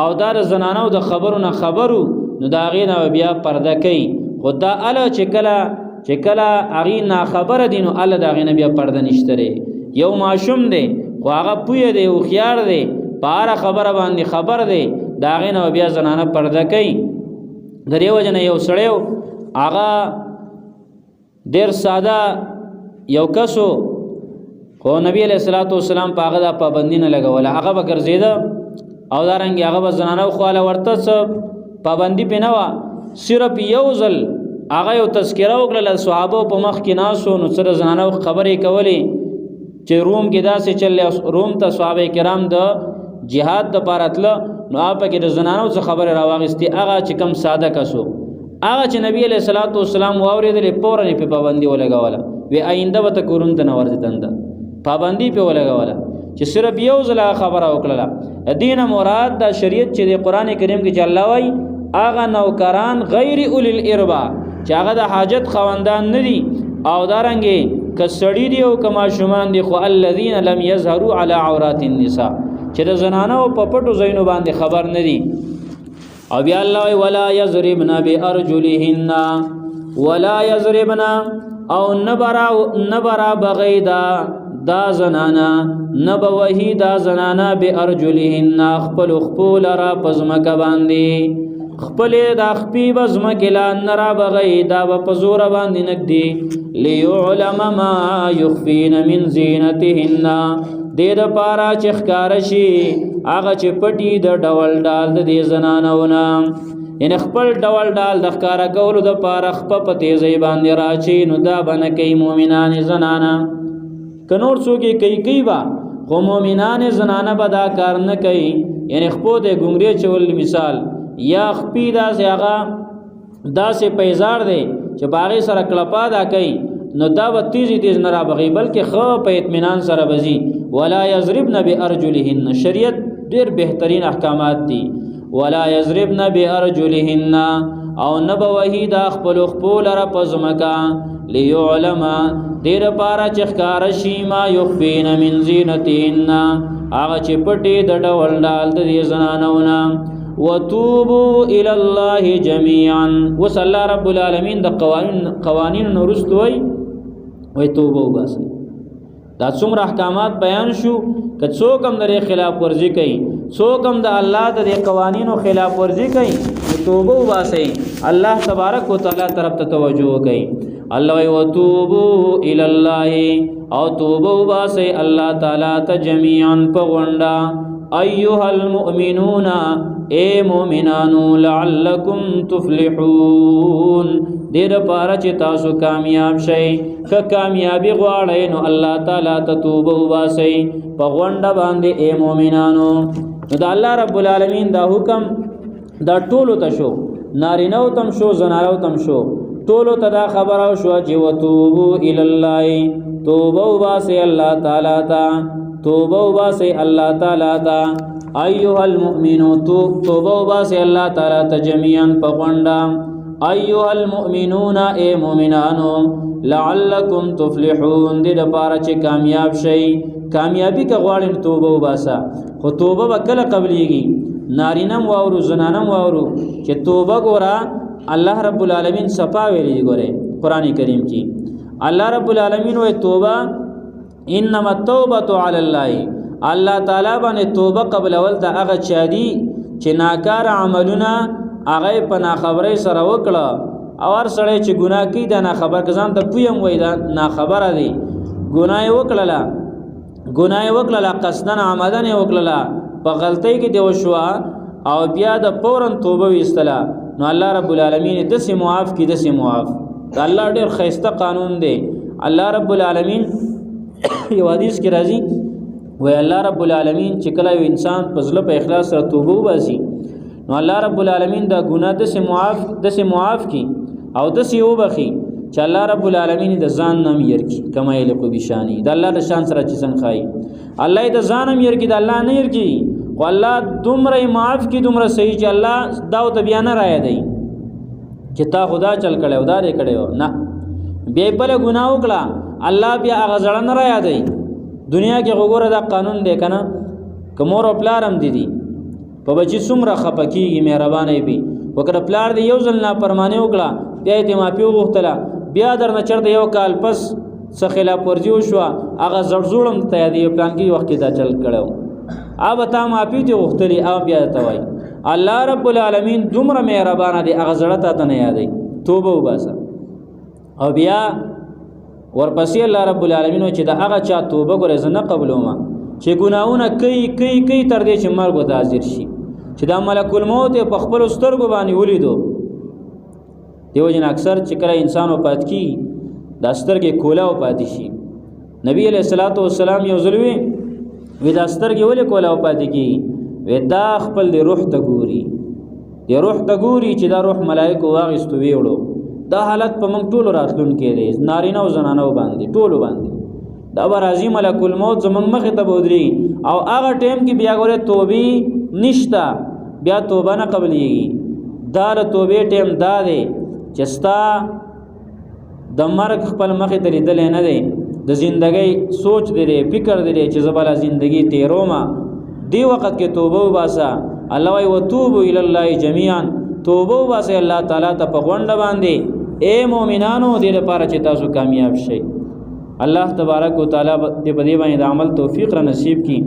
او دا د زنانو د خبرو نه خبرو نو د هغې نه بیا پرده کوي خو دا اله چې کله هغې ناخبره دي نو اله د هغې نه بیا پرده نشته دی یو ماشوم دی خو هغه پوهه دی هوښیار دی په هره خبره باندې خبر دی د هغې نه بیا زنانه پرده کوي د دې وجه نه یو سړی هغه ډېر ساده یو کسو خو نبی علیه الصلاۃ والسلام په هغه دا پابندي نه لګوله هغه به ګرځېده او دارنګې هغه به زنانه خواله ورته څه پابندي پې نه وه صرف یو ځل هغه یو تذکره وکړله صحابو په مخ کې ناستو نو څه د زنانو خبرې کولې چې روم کې داسې چلې روم ته صحابه کرام د جهاد دپاره تله نو هغه پکې د زنانو څه خبرې راواخېستې هغه چې کم ساده کسو هغه چې نبی علیه الصلاۃ والسلام واورېدلې فوراً یې پې پابندي ولګوله وی آینده به ته کورونو ته نه ورځې دنده پابندي پې ولګوله چې صرف یو ځل خبره وکړله دې نه مراد دا شریعت چې د قرآن کریم کې چې الله وایي هغه نوکران غیر اولی الاربا چې هغه د حاجت خاوندان نه دي او دارنګې که سړي دي او که ماشومان دي خو الذین لم یظهروا علی عورات النساء چې د زنانو په پټو ځایونو باندې خبر نه دي او بیا الله وایي ولا یضربن بارجلهن ولا یضربن او نبرا بغیدا دا زنانا نبوهی دا زنانا بارجلهن خپل خپل را پزمکه باندې خپل دا خپې بزمکه لا نرا بغیدا په زور باندې نګدي ليعلم ما يخفين من زینتهن دې د پارا چې ښکار شي هغه چې پټي د ډول ډال د دې زنانونه ان خپل ډول ډال د ښکارا کولو د پاره خپ په تیزی باندې راچی نو دا بنه کوي مؤمنان زنانه کنور څوک کوي با خو مؤمنان زنانه به دا کار نه کوي یعنی خپو د ګنګري چول مثال یا خپې داسې هغه داسې پیزار دی چې باغې سره کلپا دا کوي نو دا به تیز نه را بغي بلکې خو په اطمینان سره بزي ولا یضربن بارجلهن شریعت ډېر بهترین احکامات دي ولا یضربن بارجلهن او نه به وهي دا خپل خپل را پزمکا ليعلم دیر پارا چخکار شي ما يخفين من زینتهن هغه چې پټي د ډول ډال د زنانونه وتوبوا الى الله جميعا وصلى رب العالمین د قوانین نورستوي وای توبه وباسي دا څومره احکامات بیان شو که څوک هم د خلاف ورزي کوي څوک هم د الله د قوانینو خلاف ورزي کوي توبه وباسي الله تبارک وتعالى طرف ته توجه کوي الله وتوبوا الى الله او توبه وباسي الله تعالی ته جميعا پغوندا ايها المؤمنون اے مومنانو لعلکم تفلحون دیر پارا چی تاسو کامیاب شئی که کامیابی غواړی نو اللہ تعالی تتوبه وباسی پا غونڈا باندے اے مومنانو نو دا اللہ رب العالمین دا حکم دا ټولو ته شو نارینو تم شو زنارو تم شو ټولو ته دا خبرو شو چې وتوبو الی الله توبه وباسی اللہ تعالی تا توبه وباسی اللہ تعالی تا ایها المؤمنون توبه وباسي الله تعالی ته جميعا پغوندا ایها المؤمنون اے مؤمنانو لعلکم تفلحون دې لپاره چې کامیاب شئ کامیابی کا غواړم توبه وباسا خو توبه وکړه قبليږي نارینم واورو زنانم واورو چې توبه ګورا الله رب العالمین صفا ویلي ګوره قران کریم کې الله رب العالمین وې توبه انما التوبه على الله الله تعالی باندې توبه قبل اول ته هغه چادي چې ناکار عملونه هغه په ناخبرۍ سره وکړه او هر سړی چې ګناه کوي دا ناخبر کزان ته پویم وای دا ناخبره دی ګناه وکړه قصدن عمدن وکړه په غلطۍ کې دی وشو او بیا د فورن توبه وستله نو الله رب العالمین د سي معاف کی د سي معاف دا الله ډېر خیسته قانون دی الله رب العالمین یو حدیث کې راځي وای الله رب العالمین چې کله یو انسان په ځل په اخلاص سره توبه وباسي نو الله رب العالمین دا ګناه د سي معاف کی او د سي وبخي چې الله رب العالمین د ځان نام ير کی کما یلق بشانی د الله د شان سره چې څنګه خای الله د ځان نام ير کی د الله نه ير کی او الله دومره معاف کی دومره صحیح چې الله دا او بیان راي دی چې تا خدا چل کړي او دا دې کړي نه بیا بل ګناه وکړه الله بیا هغه ځړن را یادای دنیا کې وګوره دا قانون دی کنه کومور پلارم دي په بچی څومره خپکیږي مهرباني بي وکړه پلار دی یو ځل نه پرمانه وکړه بیا ته مافي وغوښتله بیا درنه چرته یو کال پس څه خلاف ورزي وشو هغه زړزوړم ته دی پلان کې وخت دا چل کړو اوب ته مافي ته وغوښتلی او بیا ته وای الله رب العالمین دومره مهربانه دی هغه زړه ته نه یادای توبه وباسه او بیا ورپسې الله رب العالمین چې دا هغه چا توبه ګره زنه قبولوما چې ګناونه کوي تر دې چې مرګ ته حاضر شي چې دا ملک الموت په خپل سترګو باندې ولیدو دیو جن اکثر چې کله انسان وفات کی د سترګې کولا وفات شي نبی علیہ الصلوۃ والسلام یو ځلوي وې د سترګې ولې کولا وفات کی وې دا خپل د روح ته ګوري د روح ته ګوري چې دا روح ملائکه واغستو ویوړو دا حالت په موږ ټول راتلون کې دی نارینه او زنانه باندې ټول باندې دا برازي ملک الموت زمنګ مخه ته بودري او هغه ټیم کې بیا غوړې توبې نشتا بیا توبه نه قبليږي دا توبې ټیم دا دی چې ستا د مرګ خپل مخه ته لیدل نه دی د ژوندۍ سوچ دی فکر دی چې زباله ژوندۍ تیروما دی وخت کې توبه وباسا الله وی وتوبوا الى الله جميعا توبه وباسه الله تعالی ته په غونډه باندې اے مومنانو دې لپاره چې تاسو کامیاب شئ الله تبارک وتعالى دې په دې باندې عمل توفیق را نصیب کړي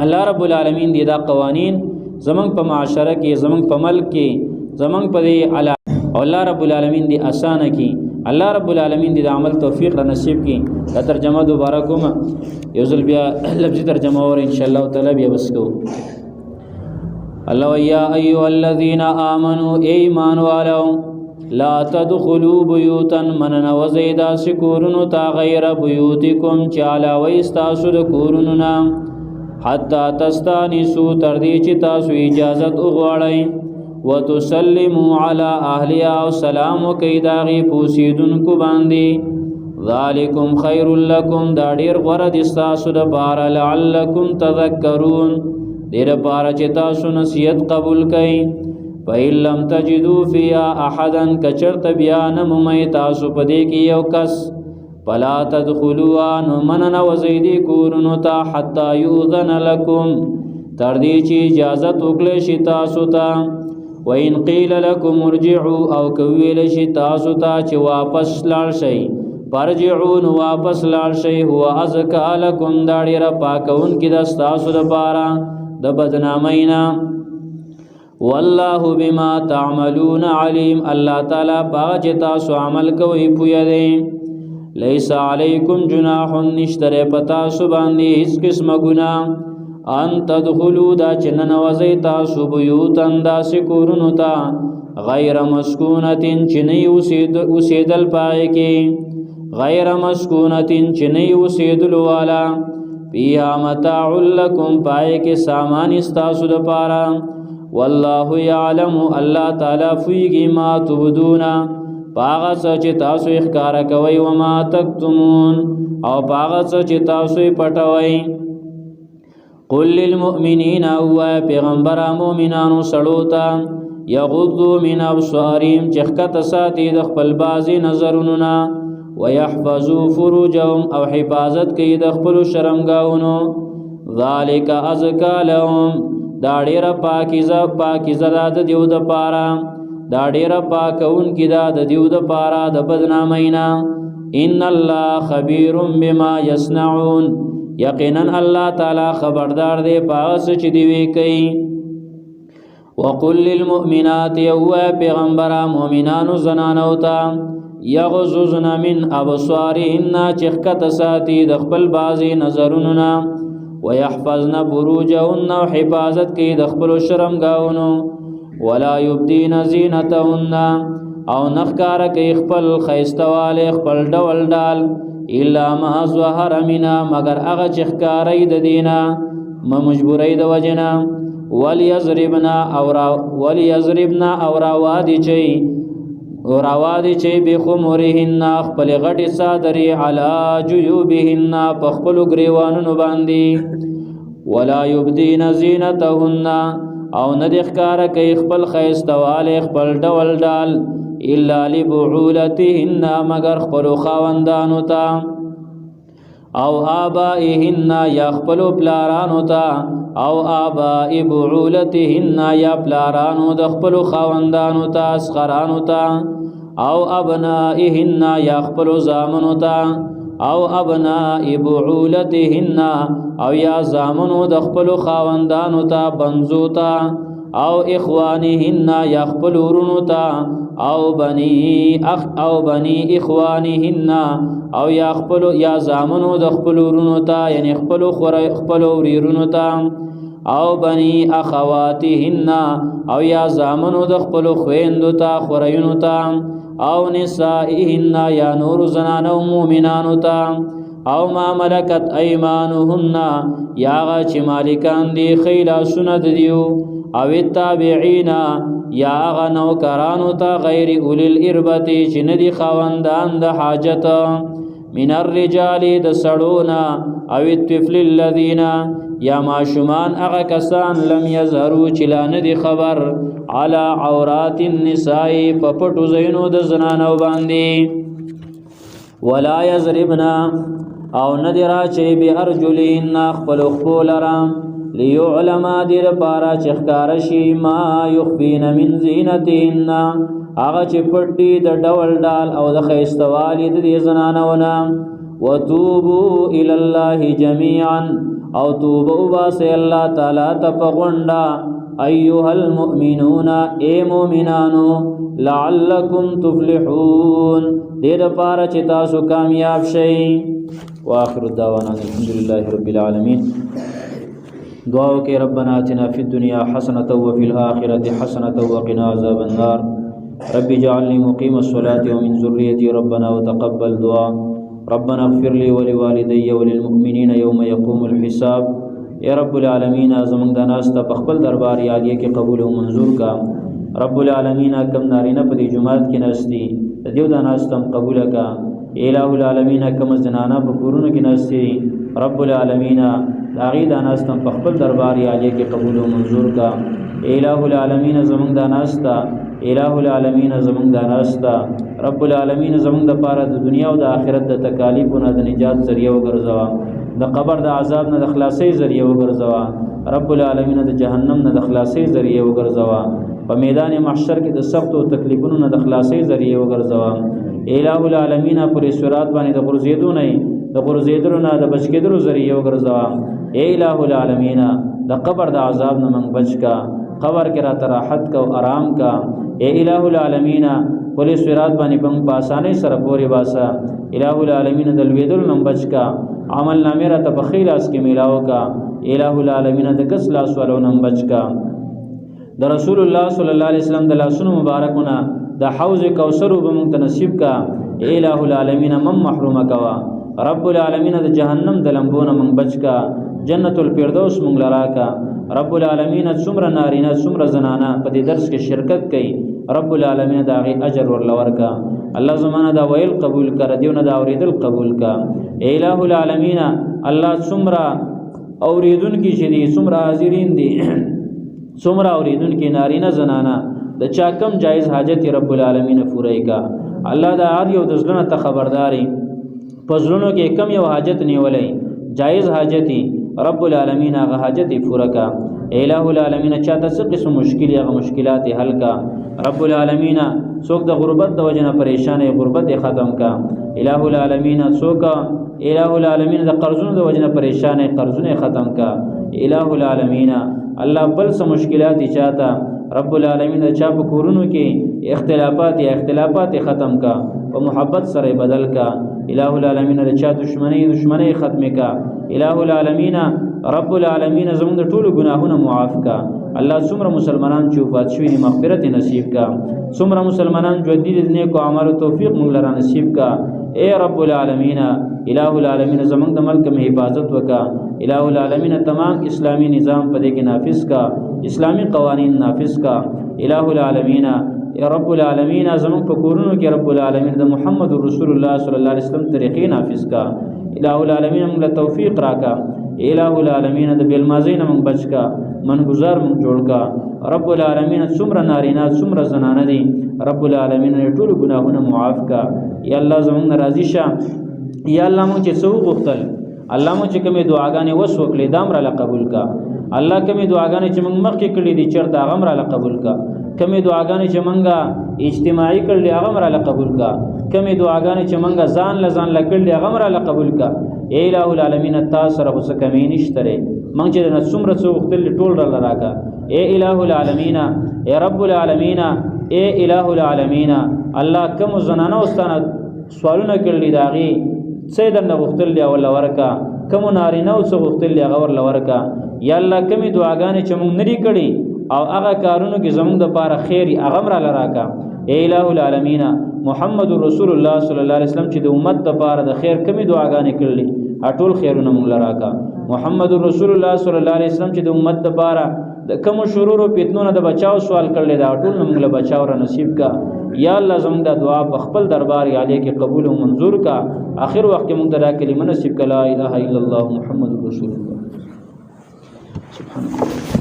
الله رب العالمین دې دا قوانین زمنګ په معاشره کې زمنګ په ملک کې زمنګ په دې علا او الله رب العالمین دې آسان کړي الله رب العالمین دې عمل توفیق را نصیب کړي دا ترجمه دوباره کوم یو ځل بیا لفظي ترجمه اور ان شاء الله تعالی بیا بس کو الله یا ایها الذین آمنوا ایمان والو لا تدخلوا بیوتا من نوزیدا سکورنو تا غیر بیوتکم چالا ویستاسو د کورنونا حتی تستانسوا تردی چی تاسو اجازت اغواړی وتسلموا علی اهلها او سلام وکي داغي پوسیدون کو باندې ذالکم خیر لکم دا ډیر غوړه د تاسو د بار لعلکم تذکرون دیر بار چې تاسو نصیحت قبول کړئ فإن لم تجدوا فيها احدا کچرت بیان ممی تاسو پدې کې یو کس فلا تدخلوا من وزیدی کورنو تا حتی یؤذن لکم تردی چی اجازت وکړي شي تاسو ته وَإِن قِيلَ لَكُمْ ارْجِعُوا او کویل شي تاسو ته چې واپس لاړ شئ فرجعون واپس لاړ شئ هو ازکا لکم دا ډیر پاکون کې د تاسو لپاره د بدنامینا والله بما تعملون علیم الله تعالی باج تاسو عمل کوي پوی دی لیس علیکم جناح نشتره پتا سو باندې هیڅ قسم ګناه ان تدخلوا دا چنن وزی تاسو بیوتن دا سکورنو تا غیر مسکونتن چنی اسیدل پائے کی غیر مسکونتن چنی اسیدل والا فیها متاع لکم پائے کے سامان استاسو دا پارا واللہ یعلم اللہ تعالی فیگی ما تبدونا پاغا سچ تاسو اخکارا کوئی وما تکتمون او پاغا سچ تاسو پٹوئی قل للمؤمنین او پیغمبر مومنانو سړوتا یغضوا من ابصارهم چخکت ساتي د خپل بازي نظرونو ويحفظوا فروجهم او حفاظت کوي د خپل شرمګاونو ذالک ازکا لهم دا ډیر پاکیزه د دیو د پارا دا ډیر پاکون کی دا د دیو د پارا د بدنامینا ان الله خبير بما يصنعون یقینا الله تعالی خبردار دی پاس چې دی وی کوي وقل للمؤمنات یو پیغمبر مومنانو زنانو ته یغضضن من ابصارهن چخکت ساتي د خپل بازي نظرونو ويحفظن فروجهن حفاظت کوي د خپل شرمګاونو ولا يبدين زينتهن او نخکار کوي خپل خيستواله خپل ډول ډال الا ما ظهر منا مگر هغه چخکاری د دینا مجبوری د وجنا وليضربنا اور وادي چي بخمرهن خپل غټي صادري علا جيوبهن پخپل غريوانو باندې ولا يبدين زينتهن او ندخکار کوي خپل خيستواله خپل ډول ډال الا لبعولتهن مگر خپل خاوندانو ته او آبائهن یا خپل پلارانو ته او آباء بعولتهن یا پلارانو د خپل خاوندانو ته اسخرانو ته او ابنائهن یا خپل زامنو ته او ابناء بعولتهن او یا زامنو د خپل خاوندانو ته بنزو ته او اخوانهن یا خپل ورونو ته او بنی اخوانهن او یا خپل یا زامنو د خپل ورونو ته یعنی خپل ورونو ته او بنی اخواتهن او یا زامنو د خپل خويندو ته خورینو ته او نسائهن یا نور زنانو مومنانو ته او ما ملکت ایمانهن یا غ چې مالکان دی خیلا سند دیو او التابعین یا غنو کرانو تا غیر اولی الاربتی چی ندی خواندان دا حاجت من الرجال دا سڑونا او الطفل الذین یا معشومان اغا کسان لم یظهرو چلا ندی خبر علی عورات النسائی پپٹو زینو دا زنانو باندی ولا یضربنا او ندی راچی بی ارجلین اخپل اخپولرام ليعلم دیر پارا چخکارشی ما یخفین من زینتهن آغا چه پٹی دا ڈول ڈال او دا خیستوالی دا دی زنانونا وتوبو الاللہ جمیعا او توبو باسی اللہ تعالی تپغنڈا ایوها المؤمنون اے مومنانو لعلکم تفلحون دیر پارا چه تاسو کامیاب شئی وآخر الدعوانا الحمدللہ رب العالمین دعاو کې ربنا آتنا فی الدنیا حسنة وفي الآخرة حسنة وقنا عذاب النار رب اجعلني مقيم الصلاة ومن ذريتي ربنا وتقبل دعاء ربنا اغفر لي ولوالدي وللمؤمنين يوم يقوم الحساب یا رب العالمین زمونږ د ناس ته په خپل دربار عالیه کې قبول او منظور کا رب العالمین کم نارینه په دې جمعات کې ناشتي د دیو د ناس تم قبول کا الہ العالمین کم زنانه په کورونو کې ناشتي رب العالمین داغي د ناس تم په خپل دربار عالیه کې قبول او منظور کا الہ العالمین زمونږ د ناس ته الہ العالمین زمونږ د ناس ته رب العالمین زمونږ د پاره د دنیا او د آخرت د تکالیفونو د نجات ذریعہ وګرځوا د قبر د عذاب نه د خلاصي ذریعہ وګرځوا رب العالمین د جهنم نه د خلاصي ذریعہ وګرځوا په میدان محشر کې د سخت او تکلیفونو نه د خلاصي ذریعہ وګرځوا الہ العالمین پر صراط باندې د غرزیدو نه د غرزیدو نه د بچ کېدو ذریعہ وګرځوا الہ العالمین د قبر د عذاب نه من بچ کا قبر کې را راحت کا او آرام کا الہ العالمین پر صراط باندې په آسانی سره پورې باسا الہ العالمین د لویدل نه بچ کا عمل نامه را ته بخیلاس کې میلاو کا الہ العالمین د کس لاس ولو نم بچ کا د رسول الله صلی الله علیه وسلم د لاسونو مبارکونه د حوض کوثر به مونږ نصیب کا الہ العالمین مم محروم کوا رب العالمین د جهنم د لمبونه مونږ بچ کا جنت الفردوس مونږ لرا کا رب العالمین څومره نارینه څومره زنانه په دې درس کې شرکت کړي رب العالمین دا غي اجر ورلور کا الله زمانه دا ویل قبول کړه دیونه دا اوریدل قبول کا الہ العالمین الله څومره اوریدون کی شدي څومره حاضرین دي څومره اوریدون کی نارینه زنانه د چا کم جایز حاجت رب العالمین پوره کا الله دا هر یو د ځلونه ته خبرداري پزړونو کې کم یو حاجت نیولای جایز حاجتي رب العالمین هغه حاجت پوره کا الہ العالمین چاته څه قسم مشکل هغه مشکلات حل کا رب العالمین څوک د غربت د وجنه پریشان غربت ختم کا الہ العالمین څوک الہ العالمین د قرضونو د وجنه پریشان قرضونه ختم کا الہ العالمین الله بل څه مشکلات چاته رب العالمین چا په کورونو کې اختلافات ختم کا او محبت سره بدل کا الہ العالمین چا دشمنی ختم کا الہ العالمین رب العالمین زموږ د ټولو ګناهونو معاف کا الله څومره مسلمانان چې وفات شوي مغفرت نصیب کا څومره مسلمانان ژوند دي نیکو اعمالو توفیق موږ لره نصیب کا اے رب العالمین الہ العالمین زموږ د ملک مې حفاظت وکا الہ العالمین تمام اسلامی نظام په دې کې نافذ کا اسلامی قوانین نافذ کا الہ العالمین یا رب العالمین زموږ په کورونو کې رب العالمین د محمد رسول الله صلی الله علیه وسلم طریقې نافذ کا الہ العالمین موږ له توفیق راکا الہ العالمین د بیلمازین موږ بچ کا منگزار موږ جوړ کا رب العالمین څومره نارینه څومره زنانه دي رب العالمین ټول ګناهونه معاف کا یا الله زموږ راضی شه یا الله موږ چې څو غوښتل الله موږ چې کومه دعاګانې وسوکلې دام را قبول کا الله کومه دعاګانې چې موږ مخکې کړې دي چرته هغه را قبول کا کومه دعاګانې چې موږ اجتماعي کړلې هغه را قبول کا کومه دعاګانې چې موږ ځان لزان لکړلې هغه را قبول کا اے الہ العالمین تاسو سره څه کمی نشته موږ چې نه څومره څو وختل ټول را لراکا اے الہ العالمین اے رب العالمین اے الہ العالمین الله کوم زنانه واستانه سوالونه کړلې داغي څه دنه وختل دی ول ورکا کوم نارینه او څه وختل دی غور لورکا یا الله کمی دعاګانې چې موږ نری کړي او هغه کارونو کې زموږ د پاره خیر هغه را لراکا اے الہ العالمین محمد رسول الله صلی الله علیه وسلم چې د امت د پاره د خیر کمی دعاګانې کړلې اټول خیرونه موږ لراکا محمد رسول الله صلی الله علیه وسلم چې د امت د پاره د کوم شرور او فتنو نه د بچاو سوال کړل دا ټول موږ له بچاو را نصیب کا یا الله زموږ د دعا په خپل دربار عالی کې قبول او منظور کا اخر وخت کې موږ دا کلمه نصیب کلا اله الا الله محمد رسول الله سبحان الله